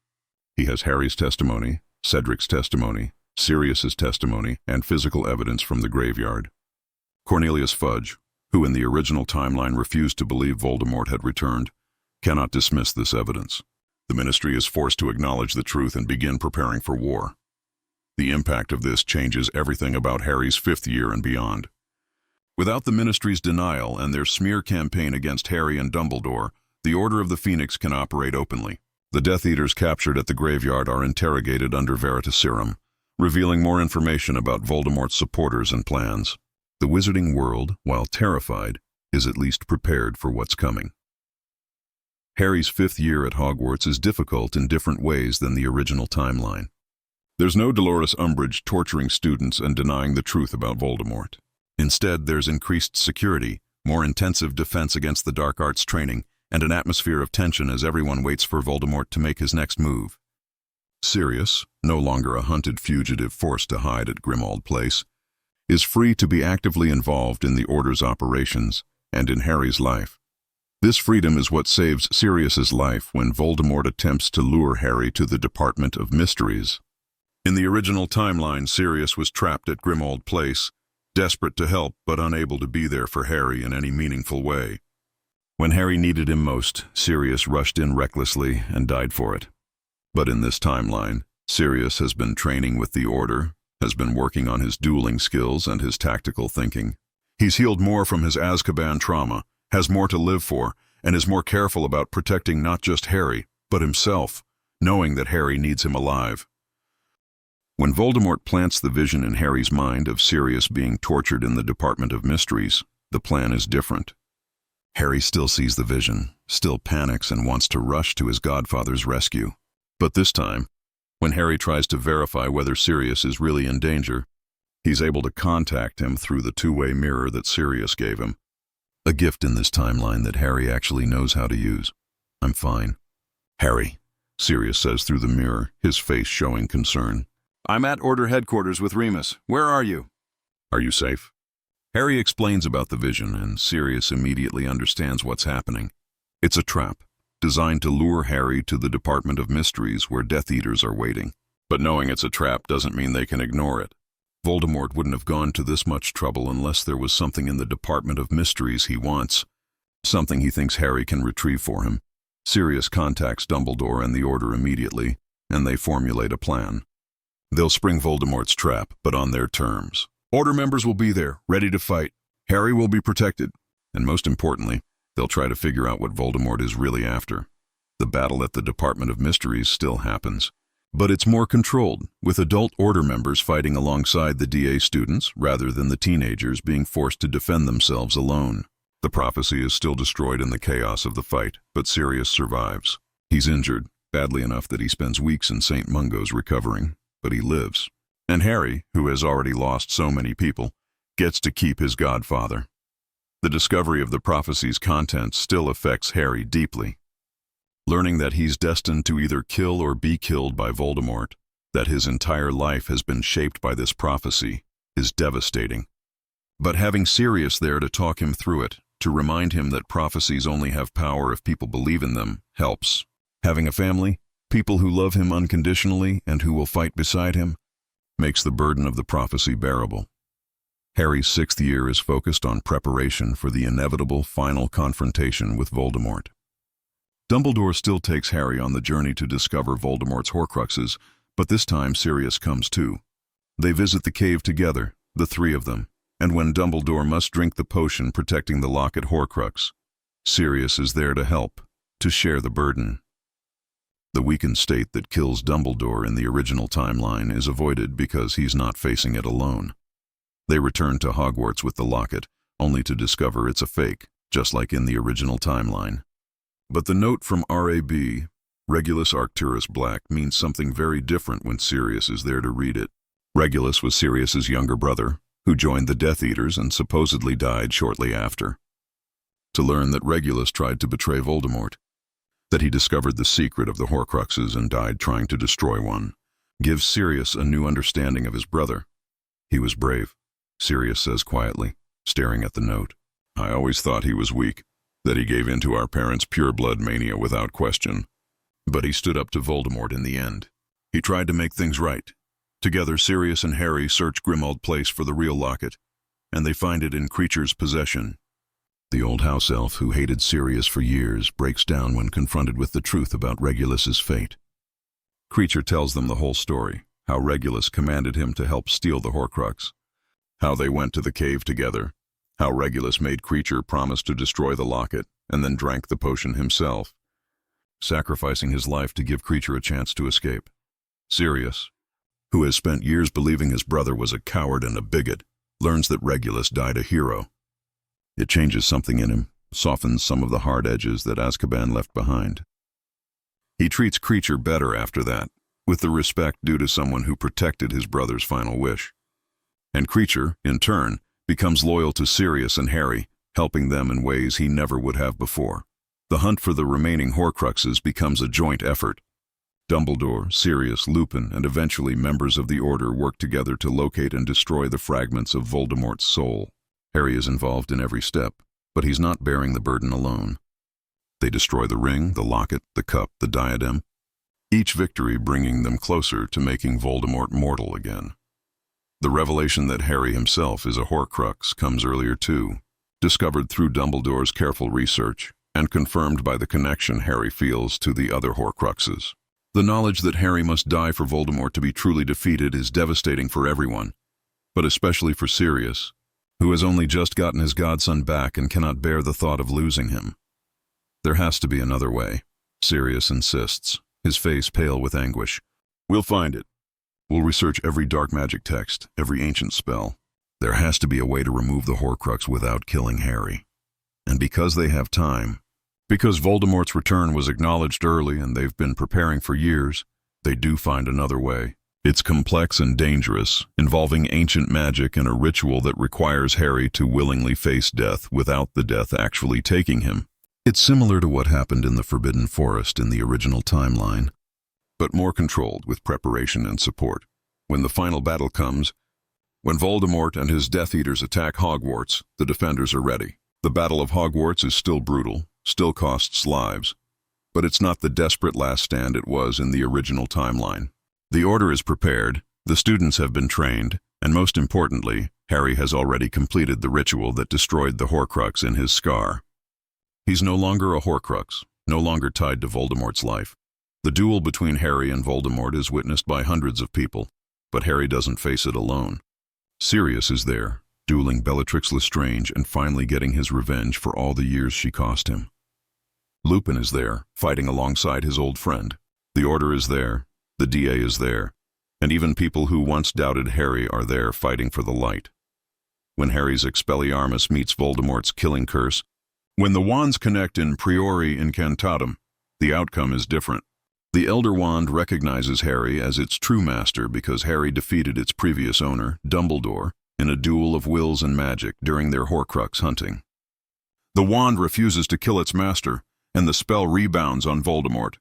He has Harry's testimony, Cedric's testimony, Sirius's testimony, and physical evidence from the graveyard. Cornelius Fudge, who in the original timeline refused to believe Voldemort had returned, cannot dismiss this evidence. The Ministry is forced to acknowledge the truth and begin preparing for war. The impact of this changes everything about Harry's 5th year and beyond. Without the Ministry's denial and their smear campaign against Harry and Dumbledore, the Order of the Phoenix can operate openly. The Death Eaters captured at the graveyard are interrogated under Veritaserum, revealing more information about Voldemort's supporters and plans. The wizarding world, while terrified, is at least prepared for what's coming. Harry's 5th year at Hogwarts is difficult in different ways than the original timeline. There's no Dolores Umbridge torturing students and denying the truth about Voldemort. Instead, there's increased security, more intensive defense against the dark arts training, and an atmosphere of tension as everyone waits for Voldemort to make his next move. Sirius, no longer a hunted fugitive forced to hide at Grimmauld Place, is free to be actively involved in the Order's operations and in Harry's life. This freedom is what saves Sirius's life when Voldemort attempts to lure Harry to the Department of Mysteries. In the original timeline, Sirius was trapped at Grimmauld Place, desperate to help but unable to be there for Harry in any meaningful way. When Harry needed him most, Sirius rushed in recklessly and died for it. But in this timeline, Sirius has been training with the Order, has been working on his dueling skills and his tactical thinking. He's healed more from his Azkaban trauma, has more to live for, and is more careful about protecting not just Harry, but himself, knowing that Harry needs him alive. When Voldemort plants the vision in Harry's mind of Sirius being tortured in the Department of Mysteries, the plan is different. Harry still sees the vision, still panics and wants to rush to his godfather's rescue. But this time, when Harry tries to verify whether Sirius is really in danger, he's able to contact him through the two-way mirror that Sirius gave him. A gift in this timeline that Harry actually knows how to use. "I'm fine." "Harry," Sirius says through the mirror, his face showing concern. "I'm at Order headquarters with Remus. Where are you?" "Are you safe?" Harry explains about the vision, and Sirius immediately understands what's happening. It's a trap, designed to lure Harry to the Department of Mysteries where Death Eaters are waiting. But knowing it's a trap doesn't mean they can ignore it. Voldemort wouldn't have gone to this much trouble unless there was something in the Department of Mysteries he wants, something he thinks Harry can retrieve for him. Sirius contacts Dumbledore and the Order immediately, and they formulate a plan. They'll spring Voldemort's trap, but on their terms. Order members will be there, ready to fight. Harry will be protected. And most importantly, they'll try to figure out what Voldemort is really after. The battle at the Department of Mysteries still happens. But it's more controlled, with adult Order members fighting alongside the DA students rather than the teenagers being forced to defend themselves alone. The prophecy is still destroyed in the chaos of the fight, but Sirius survives. He's injured, badly enough that he spends weeks in St. Mungo's recovering, but he lives. And Harry, who has already lost so many people, gets to keep his godfather. The discovery of the prophecy's contents still affects Harry deeply. Learning that he's destined to either kill or be killed by Voldemort, that his entire life has been shaped by this prophecy, is devastating. But having Sirius there to talk him through it, to remind him that prophecies only have power if people believe in them, helps. Having a family, people who love him unconditionally and who will fight beside him, makes the burden of the prophecy bearable. Harry's 6th year is focused on preparation for the inevitable final confrontation with Voldemort. Dumbledore still takes Harry on the journey to discover Voldemort's Horcruxes, but this time Sirius comes too. They visit the cave together, the three of them, and when Dumbledore must drink the potion protecting the locket Horcrux, Sirius is there to help, to share the burden. The weakened state that kills Dumbledore in the original timeline is avoided because he's not facing it alone. They return to Hogwarts with the locket, only to discover it's a fake, just like in the original timeline. But the note from R.A.B., Regulus Arcturus Black, means something very different when Sirius is there to read it. Regulus was Sirius's younger brother, who joined the Death Eaters and supposedly died shortly after. To learn that Regulus tried to betray Voldemort, that he discovered the secret of the Horcruxes and died trying to destroy one, gives Sirius a new understanding of his brother. He was brave, Sirius says quietly, staring at the note. I always thought he was weak, that he gave in to our parents' pure-blood mania without question. But he stood up to Voldemort in the end. He tried to make things right. Together, Sirius and Harry search Grimmauld Place for the real locket, and they find it in Kreacher's possession. The old house elf who hated Sirius for years breaks down when confronted with the truth about Regulus's fate. Kreacher tells them the whole story, how Regulus commanded him to help steal the Horcrux, how they went to the cave together, how Regulus made Kreacher promise to destroy the locket and then drank the potion himself, sacrificing his life to give Kreacher a chance to escape. Sirius, who has spent years believing his brother was a coward and a bigot, learns that Regulus died a hero. It changes something in him, softens some of the hard edges that Azkaban left behind. He treats Kreacher better after that, with the respect due to someone who protected his brother's final wish. And Kreacher, in turn, becomes loyal to Sirius and Harry, helping them in ways he never would have before. The hunt for the remaining Horcruxes becomes a joint effort. Dumbledore, Sirius, Lupin, and eventually members of the Order work together to locate and destroy the fragments of Voldemort's soul. Harry is involved in every step, but he's not bearing the burden alone. They destroy the ring, the locket, the cup, the diadem, each victory bringing them closer to making Voldemort mortal again. The revelation that Harry himself is a Horcrux comes earlier too, discovered through Dumbledore's careful research, and confirmed by the connection Harry feels to the other Horcruxes. The knowledge that Harry must die for Voldemort to be truly defeated is devastating for everyone, but especially for Sirius, who has only just gotten his godson back and cannot bear the thought of losing him. There has to be another way, Sirius insists, his face pale with anguish. We'll find it. We'll research every dark magic text, every ancient spell. There has to be a way to remove the Horcrux without killing Harry. And because they have time, because Voldemort's return was acknowledged early and they've been preparing for years, they do find another way. It's complex and dangerous, involving ancient magic and a ritual that requires Harry to willingly face death without the death actually taking him. It's similar to what happened in the Forbidden Forest in the original timeline, but more controlled with preparation and support. When the final battle comes, when Voldemort and his Death Eaters attack Hogwarts, the defenders are ready. The Battle of Hogwarts is still brutal, still costs lives, but it's not the desperate last stand it was in the original timeline. The Order is prepared, the students have been trained, and most importantly, Harry has already completed the ritual that destroyed the Horcrux in his scar. He's no longer a Horcrux, no longer tied to Voldemort's life. The duel between Harry and Voldemort is witnessed by hundreds of people, but Harry doesn't face it alone. Sirius is there, dueling Bellatrix Lestrange and finally getting his revenge for all the years she cost him. Lupin is there, fighting alongside his old friend. The Order is there, The DA is there, and even people who once doubted Harry are there fighting for the light. When Harry's Expelliarmus meets Voldemort's killing curse, when the wands connect in Priori Incantatem, the outcome is different. The Elder Wand recognizes Harry as its true master because Harry defeated its previous owner, Dumbledore, in a duel of wills and magic during their Horcrux hunting. The wand refuses to kill its master, and the spell rebounds on Voldemort,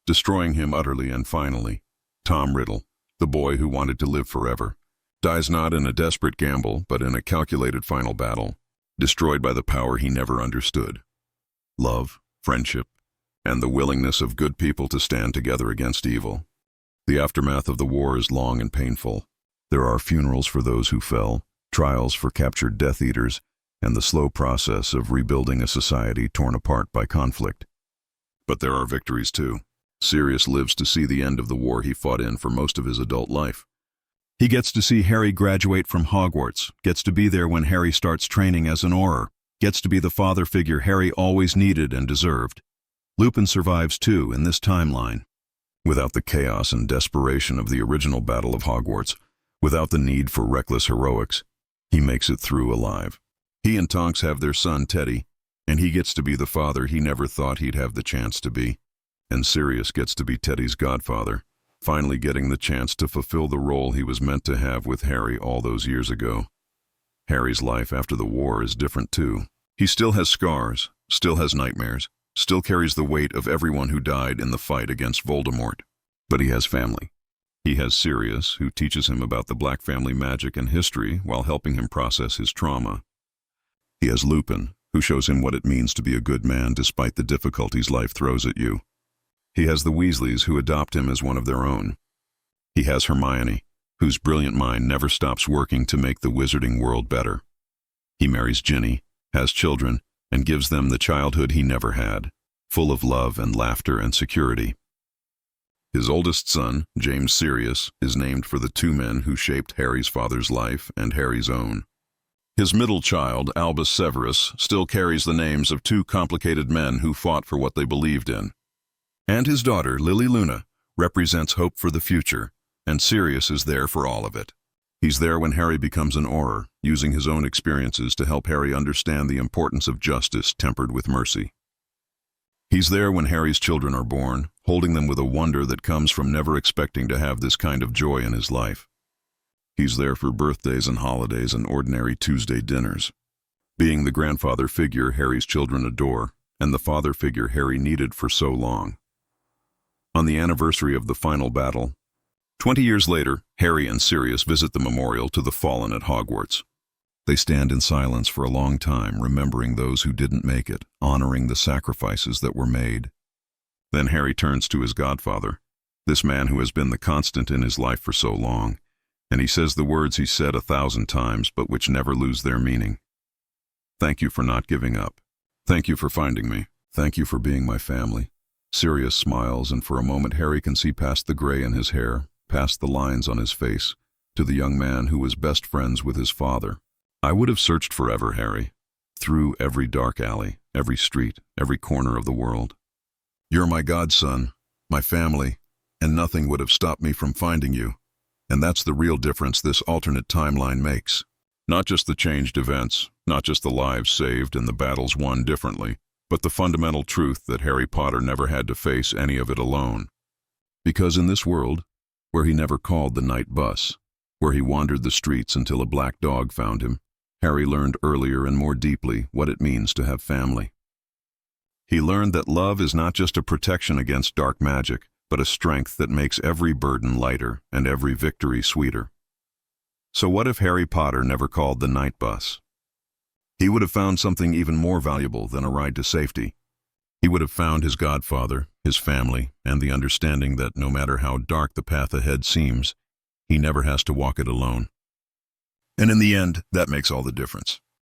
destroying him utterly and finally. Tom Riddle, the boy who wanted to live forever, dies not in a desperate gamble but in a calculated final battle, destroyed by the power he never understood. Love, friendship, and the willingness of good people to stand together against evil. The aftermath of the war is long and painful. There are funerals for those who fell, trials for captured Death Eaters, and the slow process of rebuilding a society torn apart by conflict. But there are victories too. Sirius lives to see the end of the war he fought in for most of his adult life. He gets to see Harry graduate from Hogwarts, gets to be there when Harry starts training as an Auror, gets to be the father figure Harry always needed and deserved. Lupin survives too in this timeline. Without the chaos and desperation of the original Battle of Hogwarts, without the need for reckless heroics, he makes it through alive. He and Tonks have their son Teddy, and he gets to be the father he never thought he'd have the chance to be. And Sirius gets to be Teddy's godfather, finally getting the chance to fulfill the role he was meant to have with Harry all those years ago. Harry's life after the war is different too. He still has scars, still has nightmares, still carries the weight of everyone who died in the fight against Voldemort. But he has family. He has Sirius, who teaches him about the Black family magic and history while helping him process his trauma. He has Lupin, who shows him what it means to be a good man despite the difficulties life throws at you. He has the Weasleys, who adopt him as one of their own. He has Hermione, whose brilliant mind never stops working to make the wizarding world better. He marries Ginny, has children, and gives them the childhood he never had, full of love and laughter and security. His oldest son, James Sirius, is named for the two men who shaped Harry's father's life and Harry's own. His middle child, Albus Severus, still carries the names of two complicated men who fought for what they believed in. And his daughter, Lily Luna, represents hope for the future, and Sirius is there for all of it. He's there when Harry becomes an Auror, using his own experiences to help Harry understand the importance of justice tempered with mercy. He's there when Harry's children are born, holding them with a wonder that comes from never expecting to have this kind of joy in his life. He's there for birthdays and holidays and ordinary Tuesday dinners, being the grandfather figure Harry's children adore, and the father figure Harry needed for so long. On the anniversary of the final battle, 20 years later, Harry and Sirius visit the memorial to the fallen at Hogwarts. They stand in silence for a long time, remembering those who didn't make it, honoring the sacrifices that were made. Then Harry turns to his godfather, this man who has been the constant in his life for so long, and he says the words he said 1,000 times but which never lose their meaning. Thank you for not giving up. Thank you for finding me. Thank you for being my family. Sirius smiles, and for a moment Harry can see past the gray in his hair, past the lines on his face, to the young man who was best friends with his father. I would have searched forever, Harry, through every dark alley, every street, every corner of the world. You're my godson, my family, and nothing would have stopped me from finding you. And that's the real difference this alternate timeline makes. Not just the changed events, not just the lives saved and the battles won differently, but the fundamental truth that Harry Potter never had to face any of it alone. Because in this world, where he never called the night bus, where he wandered the streets until a black dog found him, Harry learned earlier and more deeply what it means to have family. He learned that love is not just a protection against dark magic, but a strength that makes every burden lighter and every victory sweeter. So what if Harry Potter never called the night bus? He would have found something even more valuable than a ride to safety. He would have found his godfather, his family, and the understanding that no matter how dark the path ahead seems, he never has to walk it alone. And in the end, that makes all the difference.